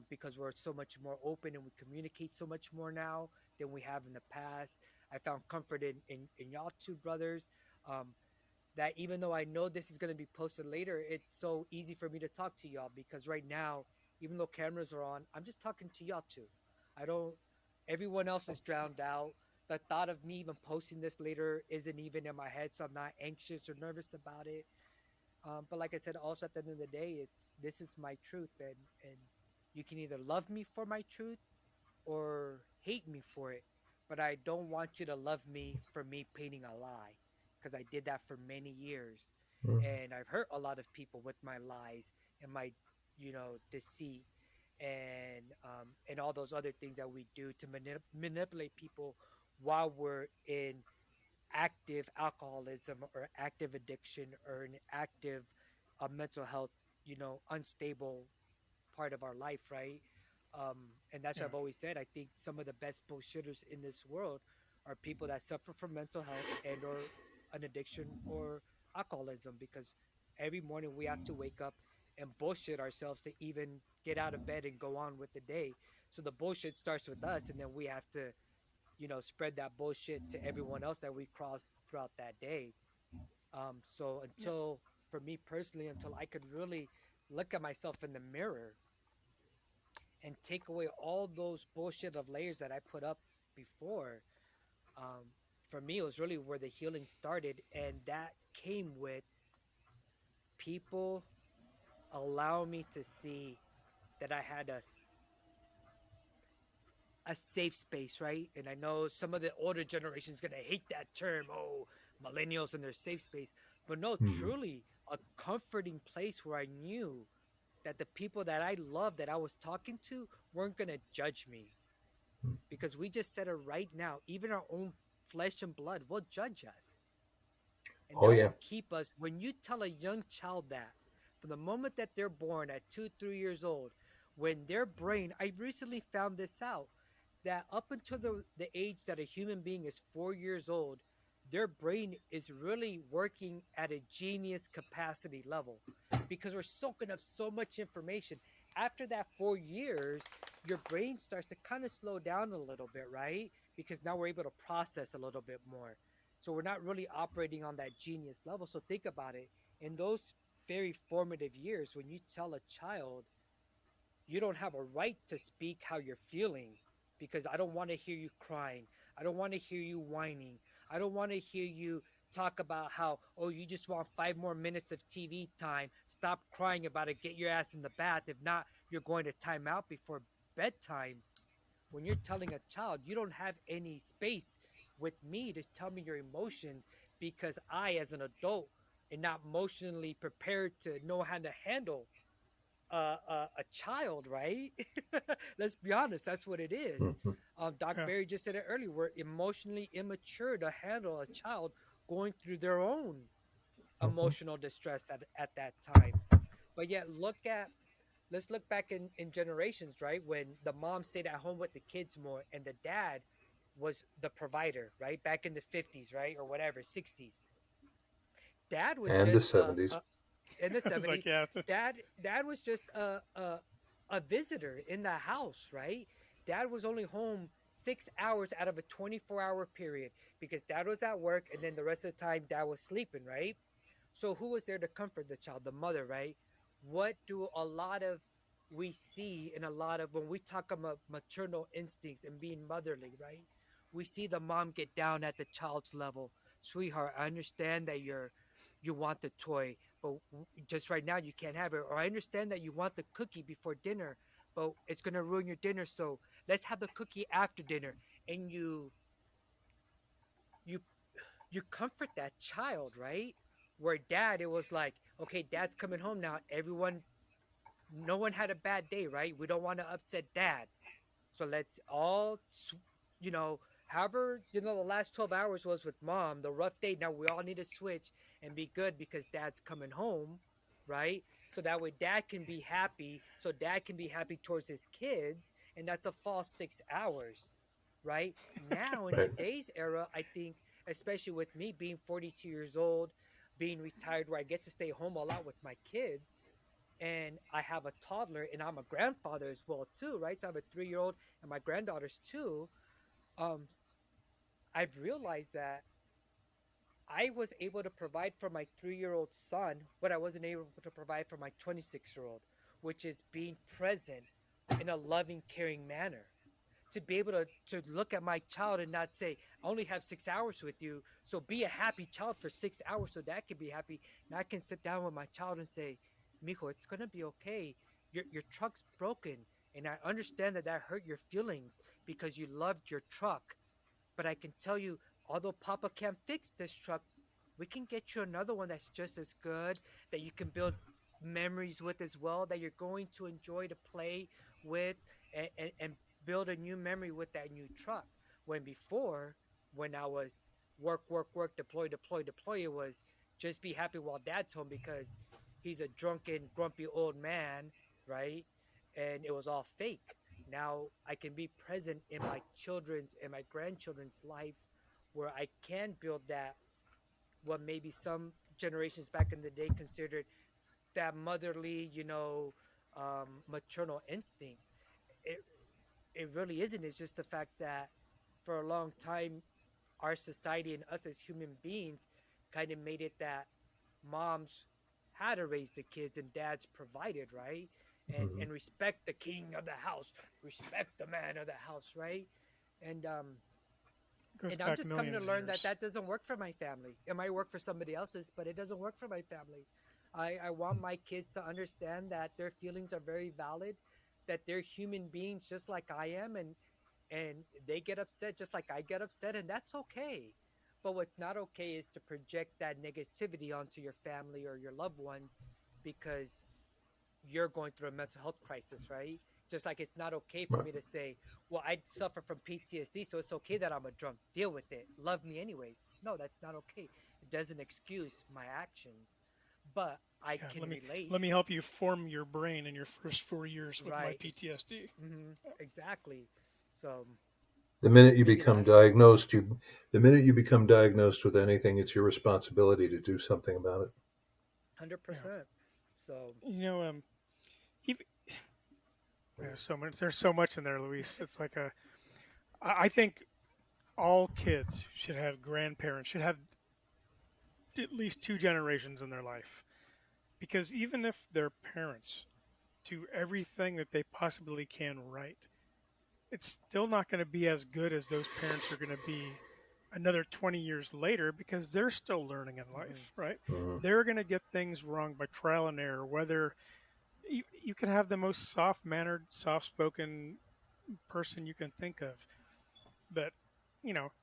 because we're so much more open and we communicate so much more now than we have in the past. I found comfort in y'all two brothers. Um, that even though I know this is going to be posted later, it's so easy for me to talk to y'all because right now, even though cameras are on, I'm just talking to y'all too. I don't, everyone else is drowned out. The thought of me even posting this later isn't even in my head, so I'm not anxious or nervous about it. But like I said, also at the end of the day, this is my truth, and you can either love me for my truth or hate me for it. But I don't want you to love me for me painting a lie, because I did that for many years. And I've hurt a lot of people with my lies and my, deceit, and all those other things that we do to manipulate people while we're in active alcoholism or active addiction or an active mental health, unstable part of our life, right? And that's Yeah. what I've always said. I think some of the best bullshitters in this world are people that suffer from mental health and or an addiction or alcoholism, because every morning we have to wake up and bullshit ourselves to even get out of bed and go on with the day. So the bullshit starts with us, and then we have to, spread that bullshit to everyone else that we cross throughout that day. So Yeah. until, for me personally, until I could really look at myself in the mirror and take away all those bullshit of layers that I put up before, um, for me, it was really where the healing started. And that came with people allow me to see that I had a safe space, right? And I know some of the older generation is going to hate that term, oh, millennials and their safe space. But no, Hmm. truly a comforting place where I knew that the people that I loved that I was talking to weren't going to judge me, because we just said it right now. Even our own flesh and blood will judge us, and Oh that yeah. will keep us. When you tell a young child that from the moment that they're born at 2, 3 years old, when their brain, I recently found this out, that up until the age that a human being is 4 years old, their brain is really working at a genius capacity level because we're soaking up so much information. After that 4 years, your brain starts to kind of slow down a little bit, right? Because now we're able to process a little bit more. So we're not really operating on that genius level. So think about it. In those very formative years, when you tell a child, you don't have a right to speak how you're feeling because I don't want to hear you crying. I don't want to hear you whining. I don't want to hear you talk about how, oh, you just want 5 more minutes of TV time. Stop crying about it. Get your ass in the bath. If not, you're going to time out before bedtime. When you're telling a child, you don't have any space with me to tell me your emotions because I, as an adult, am not emotionally prepared to know how to handle a child, right? Let's be honest, that's what it is. Mhm. Doc Yeah. Barry just said it earlier. We're emotionally immature to handle a child going through their own Mhm. emotional distress at that time. But yet, let's look back in generations, right? When the mom stayed at home with the kids more and the dad was the provider, right? Back in the 50s, right? Or whatever, 60s. Dad was And the just 70s. in the I was like, 70s. yeah, Dad was just a visitor in the house, right? Dad was only home 6 hours out of a 24-hour period because dad was at work and then the rest of the time dad was sleeping, right? So who was there to comfort the child? The mother, right? What do a lot of we see in a lot of when we talk about maternal instincts and being motherly, right? We see the mom get down at the child's level. Sweetheart, I understand that you want the toy, but just right now you can't have it. Or I understand that you want the cookie before dinner, but it's gonna ruin your dinner. So let's have the cookie after dinner. And you you comfort that child, right? Where dad, it was like, okay, dad's coming home now. Everyone, no one had a bad day, right? We don't want to upset dad. So let's all, you know, however, the last 12 hours was with mom, the rough day. Now we all need to switch and be good because dad's coming home, right? So that way dad can be happy. So dad can be happy towards his kids. And that's a false 6 hours, right? Now in Right. today's era, I think, especially with me being 42 years old, being retired, where I get to stay home a lot with my kids, and I have a toddler and I'm a grandfather as well too, right? So I have a 3 year old and my granddaughters too. Um, I've realized that I was able to provide for my 3 year old son what I wasn't able to provide for my 26 year old, which is being present in a loving, caring manner. To be able to look at my child and not say, I only have 6 hours with you, so be a happy child for 6 hours so dad can be happy. And I can sit down with my child and say, Mijo, it's going to be okay. Your truck's broken. And I understand that that hurt your feelings because you loved your truck. But I can tell you, although Papa can't fix this truck, we can get you another one that's just as good, that you can build memories with as well, that you're going to enjoy to play with and build a new memory with that new truck. When before, when I was work, work, work, deploy, deploy, deploy, it was just be happy while dad's home because he's a drunken, grumpy old man, right? And it was all fake. Now I can be present in my children's and my grandchildren's life where I can build that, what maybe some generations back in the day considered that motherly, maternal instinct. It, it really isn't. It's just the fact that for a long time, our society and us as human beings kind of made it that moms had to raise the kids and dads provided, right? And Mhm. and respect the king of the house, respect the man of the house, right? And goes and I'm back just coming to millions of learn that years. that doesn't work for my family. It might work for somebody else's, but it doesn't work for my family. I want my kids to understand that their feelings are very valid, that they're human beings just like I am, and they get upset just like I get upset, and that's okay. But what's not okay is to project that negativity onto your family or your loved ones because you're going through a mental health crisis, right? Just like it's not okay for Right. me to say, well, I suffer from PTSD, so it's okay that I'm a drunk. Deal with it. Love me anyways. No, that's not okay. It doesn't excuse my actions. But I Yeah, can relate. let me help you form your brain in your first 4 years with my Right. PTSD. Exactly. So The minute you maybe become that. diagnosed, the minute you become diagnosed with anything, it's your responsibility to do something about it. Hundred Yeah, percent. So you know, even, there's so much in there, Luis. It's like I think all kids should have grandparents, should have at least two generations in their life, because even if their parents do everything that they possibly can right, it's still not going to be as good as those parents are going to be another 20 years later because they're still learning in mhm, life, right? Mhm. They're going to get things wrong by trial and error, whether you can have the most soft mannered, soft spoken person you can think of. But,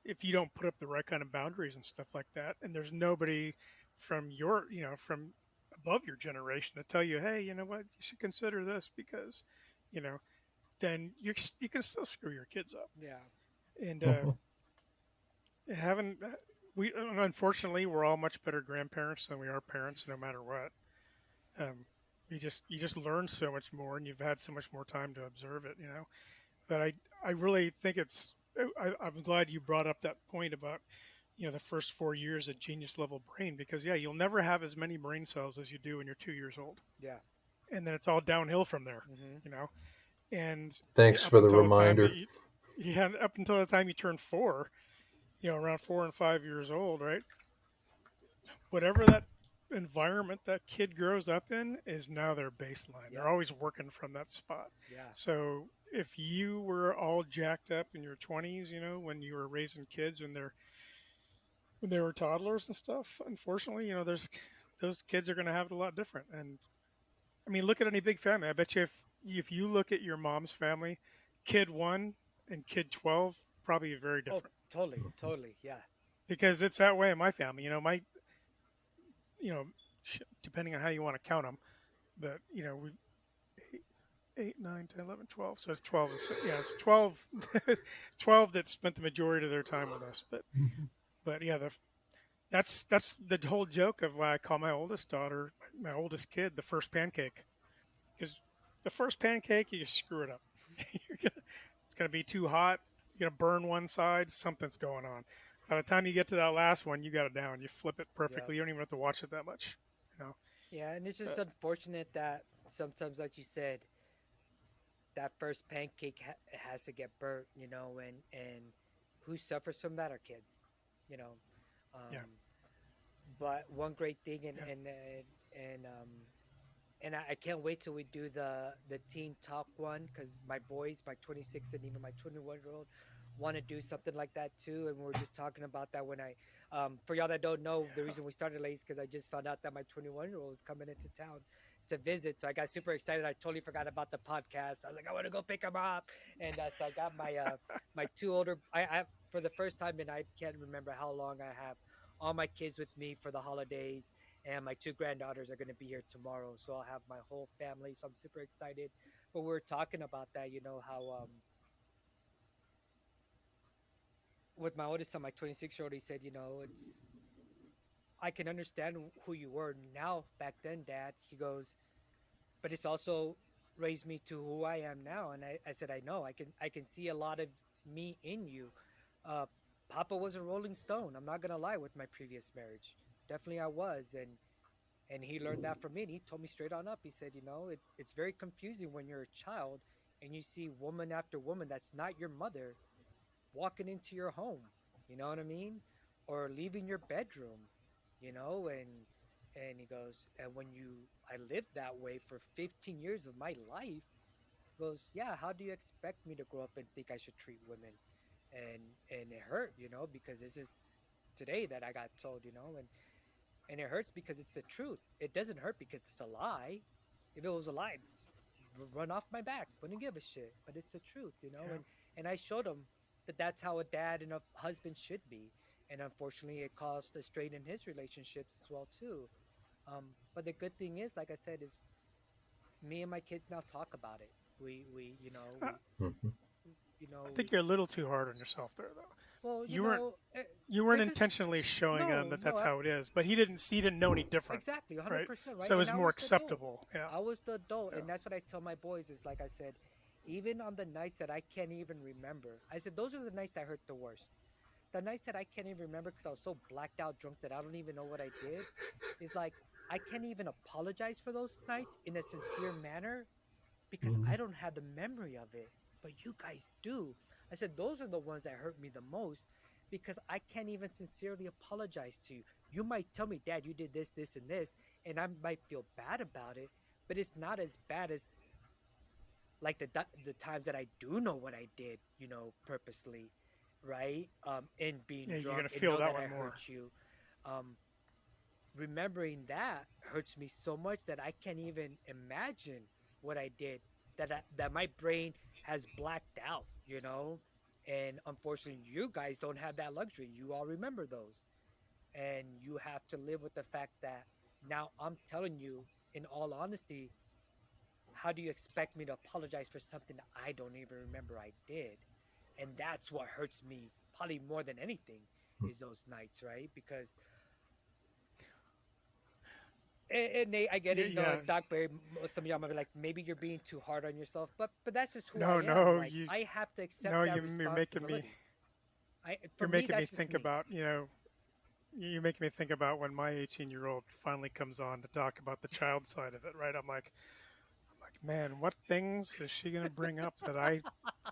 if you don't put up the right kind of boundaries and stuff like that, and there's nobody from from above your generation to tell you, hey, you know what, you should consider this because, you know, then you can still screw your kids up. yeah. And having we unfortunately we're all much better grandparents than we are parents, no matter what. Um, you just learn so much more, and you've had so much more time to observe it. But I really think I'm glad you brought up that point about the first 4 years of genius level brain because yeah, you'll never have as many brain cells as you do when you're 2 years old, Yeah. and then it's all downhill from there. Hmm. You know, and Thanks up for the until the time that reminder. yeah, up until the time you turn four, around 4 and 5 years old, right? Whatever that environment that kid grows up in is now their baseline. They're Yep. always working from that spot. Yeah. So if you were all jacked up in your 20s, when you were raising kids when they were toddlers and stuff, unfortunately, there's those kids are going to have it a lot different. And I mean, look at any big family. I bet you if you look at your mom's family, kid 1 and kid 12 probably very Oh, different totally. Totally. Yeah. because it's that way in my family. My you know, depending on how you want to count them. But we 8, 9, 10, 11, 12. So it's 12. Yeah, it's 12, 12 that spent the majority of their time with us. But yeah, that's the whole joke of why I call my oldest daughter, my oldest kid, the first pancake, because the first pancake you just screw it up. It's gonna be too hot. You're gonna burn one side. Something's going on. By the time you get to that last one, you got it down. You flip it Yep. perfectly. You don't even have to watch it that much. You know. Yeah. And it's just But unfortunate that sometimes, like you said, that first pancake has to get burnt, and who suffers from that are kids, you know. yeah, Um, but one great thing, yeah, and I can't wait till we do the teen talk one because my boys, my 26 and even my 21-year-old, want to do something like that too. And we are just talking about that when for y'all that don't know, the yeah. reason we started late is because I just found out that my 21-year-old is coming into town to visit. So I got super excited. I totally forgot about the podcast. I was like, I want to go pick him up, and so I got my two older. I for the first time, and I can't remember how long I have all my kids with me for the holidays, and my two granddaughters are going to be here tomorrow, so I'll have my whole family, so I'm super excited. But we were talking about that, how with my oldest son, my 26-year-old, he said, it's I can understand who you were now back then, Dad. He goes, but it's also raised me to who I am now. And I said, I know, I can see a lot of me in you. uh Papa was a rolling stone, I'm not gonna lie, with my previous marriage. Definitely I was. And he learned that from me, and he told me straight on up, he said, it's very confusing when you're a child and you see woman after woman that's not your mother walking into your home, you know what I mean, or leaving your bedroom, and he goes, and when you I lived that way for 15 years of my life. He goes, yeah, how do you expect me to grow up and think I should treat women? And it hurt, because this is today that I got told, and it hurts because it's the truth. It doesn't hurt because it's a lie. If it was a lie, run off my back. Wouldn't give a shit. But it's the truth, Yeah. And I showed him that that's how a dad and a husband should be. And unfortunately, it caused a strain in his relationships as well too. But the good thing is, like I said, is me and my kids now talk about it. We I, we Mhm. you know I we think you're a little too hard on yourself there, though. Well, You weren't you weren't this is intentionally showing him no, that no, that's how it is, but he didn't know any different, exactly, right? 100%, right? So it And was I more was the adult. acceptable. Yeah. I was the adult, Yeah. and that's what I tell my boys is like I said, even on the nights that I can't even remember, I said those are the nights that hurt the worst. The nights that I can't even remember because I was so blacked out drunk that I don't even know what I did, is like I can't even apologize for those nights in a sincere manner because Mhm. I don't have the memory of it, but you guys do. I said those are the ones that hurt me the most because I can't even sincerely apologize to you. You might tell me, Dad, you did this, this, and this, and I might feel bad about it, but it's not as bad as like the times that I do know what I did, purposely, right? And being Yeah, you're drunk gonna and feel know that that I one more. hurt you. Um, Remembering that hurts me so much that I can't even imagine what I did. That my brain has blacked out, and unfortunately, you guys don't have that luxury. You all remember those, and you have to live with the fact that now I'm telling you, in all honesty, how do you expect me to apologize for something that I don't even remember I did? And that's what hurts me probably more than anything is those nights, right? Because and Nate, I get Yeah, it. yeah. Doc Barry, some of y'all might be like, maybe you're being too hard on yourself, but that's just who I No, am. no, Like, I have to accept no, that you're making me responsibility. For you're me, making me that's just think me. about you're making me think about when my 18-year-old finally comes on to talk about the child side of it, right? I'm like, man, what things is she gonna bring up that I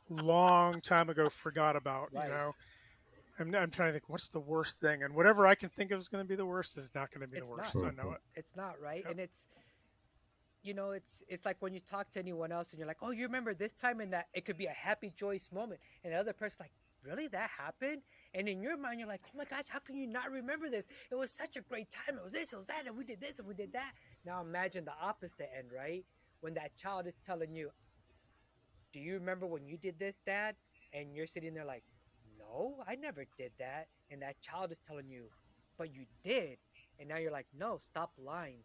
long time ago forgot about? Right. I'm trying to think what's the worst thing, and whatever I can think of is going to be the worst is not going to be the It's not. worst. I know Mhm. it. It's not right, Yep. and it's like when you talk to anyone else and you're like, oh, you remember this time, and that it could be a happy, joyous moment, and the other person like, really, that happened? And in your mind, you're like, oh my gosh, how can you not remember this? It was such a great time. It was this, it was that, and we did this and we did that. Now imagine the opposite end, right? When that child is telling you, do you remember when you did this, Dad? And you're sitting there like, no, I never did that. And that child is telling you, but you did. And now you're like, no, stop lying.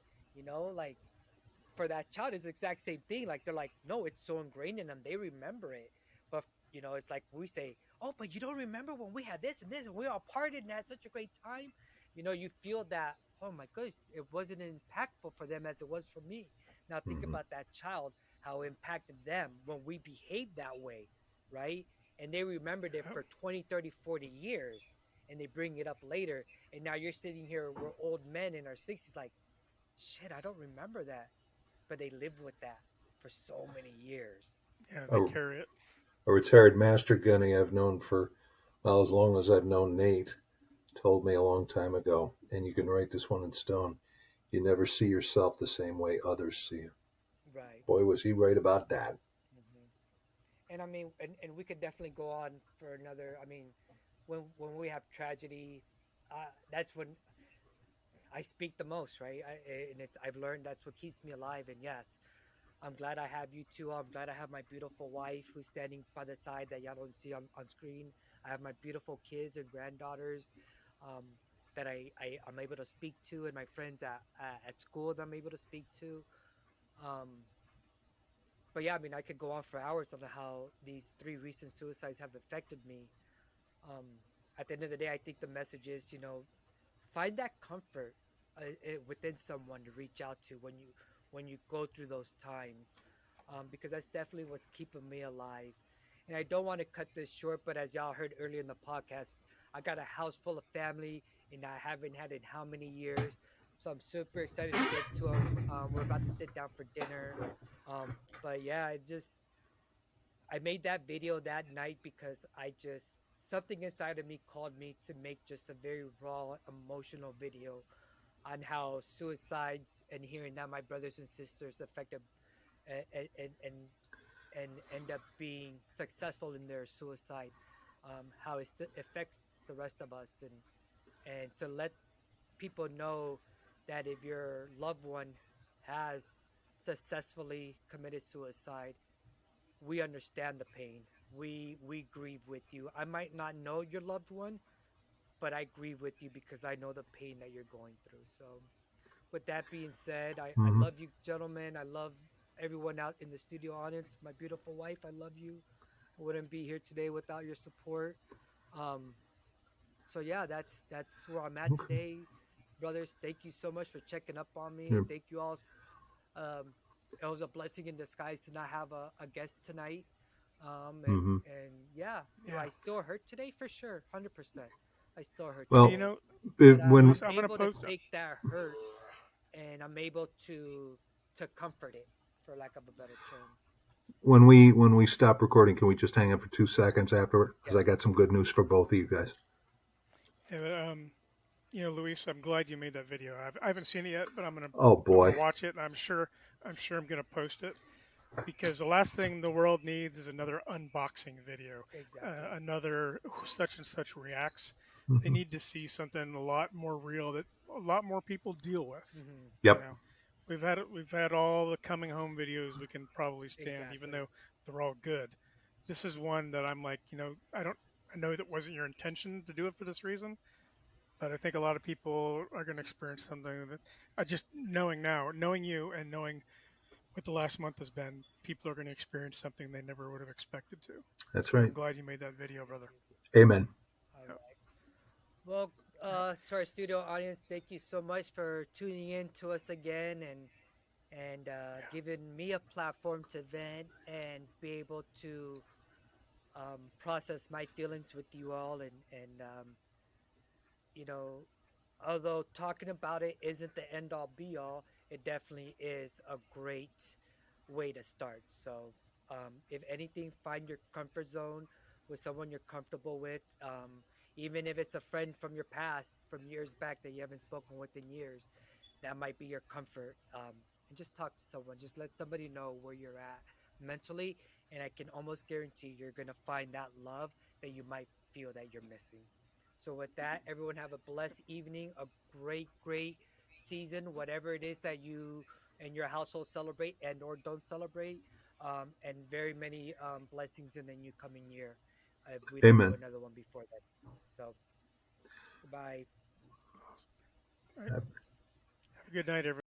Like for that child, it's the exact same thing. Like they're like, no, it's so ingrained in them. They remember it. But, it's like we say, oh, but you don't remember when we had this and this and we all partied and had such a great time. You feel that, oh my goodness, it wasn't impactful for them as it was for me. Now think Mhm. about that child, how it impacted them when we behaved that way, right? And they remembered it Yep. for 20, 30, 40 years and they bring it up later. And now you're sitting here, we're old men in our 60s, like, shit, I don't remember that. But they lived with that for so many years. Yeah, A, they carry it. a retired master gunny I've known for, well, as long as I've known Nate told me a long time ago, and you can write this one in stone, you never see yourself the same way others see you. Right. Boy, was he right about that. hmm And I mean, and we could definitely go on for another. I mean, when we have tragedy, that's when I speak the most, right? And I've learned that's what keeps me alive. And yes, I'm glad I have you two. I'm glad I have my beautiful wife who's standing by the side that y'all don't see on screen. I have my beautiful kids and granddaughters um, that I'm able to speak to, and my friends at school that I'm able to speak to. Um, but yeah, I mean, I could go on for hours on how these three recent suicides have affected me. Um, at the end of the day, I think the message is, find that comfort within someone to reach out to when you go through those times, because that's definitely what's keeping me alive. And I don't want to cut this short, but as y'all heard earlier in the podcast, I got a house full of family, and I haven't had it in how many years. So I'm super excited to get to them. We're about to sit down for dinner. But yeah, I made that video that night because I just something inside of me called me to make just a very raw emotional video on how suicides and hearing that my brothers and sisters affected and and end up being successful in their suicide, how it affects the rest of us, and to let people know that if your loved one has successfully committed suicide, we understand the pain. We grieve with you. I might not know your loved one, but I grieve with you because I know the pain that you're going through. So, with that being said, I Hmm. love you, gentlemen. I love everyone out in the studio audience. My beautiful wife, I love you. I wouldn't be here today without your support. Um, So yeah, that's where I'm at Okay. today, brothers. Thank you so much for checking up on me, Yeah. and thank you all. Um, it was a blessing in disguise to not have a guest tonight. Hmm. And yeah, do Yeah. I still hurt today? For sure, 100%. I still hurt And you Well, today, know, but when I'm I'm gonna able to post. take that hurt, and I'm able to comfort it, for lack of a better term. when we stop recording, can we just hang up for 2 seconds afterward? Because Yes. I got some good news for both of you guys. Yeah, but, you know, Luis, I'm glad you made that video. I haven't seen it yet, but Oh I'm gonna boy. watch it, and I'm gonna post it because the last thing the world needs is another unboxing video, Exactly. another such and such reacts. They Hmm. need to see something a lot more real that a lot more people deal with. Hmm. You Yep. know, we've had all the coming home videos we can probably stand, even Exactly. though they're all good. This is one that I'm like, I know that wasn't your intention to do it for this reason, but I think a lot of people are going to experience something that I just knowing now, knowing you and knowing what the last month has been, people are going to experience something they never would have expected to. That's So I'm right. glad you made that video, brother. Amen. All Yeah, right. Well, to our studio audience, thank you so much for tuning in to us again, and yeah, giving me a platform to vent and be able to process my feelings with you all, and you know, although talking about it isn't the end all be all, it definitely is a great way to start. So, if anything, find your comfort zone with someone you're comfortable with. Even if it's a friend from your past, from years back that you haven't spoken with in years, that might be your comfort. And just talk to someone. Just let somebody know where you're at mentally, and I can almost guarantee you're gonna find that love that you might feel that you're missing. So with that, everyone have a blessed evening, a great season, whatever it is that you and your household celebrate and or don't celebrate, and very many blessings in the new coming year. If we don't do Amen. another one before that. So goodbye. awesome. All right. Have a good night, everyone.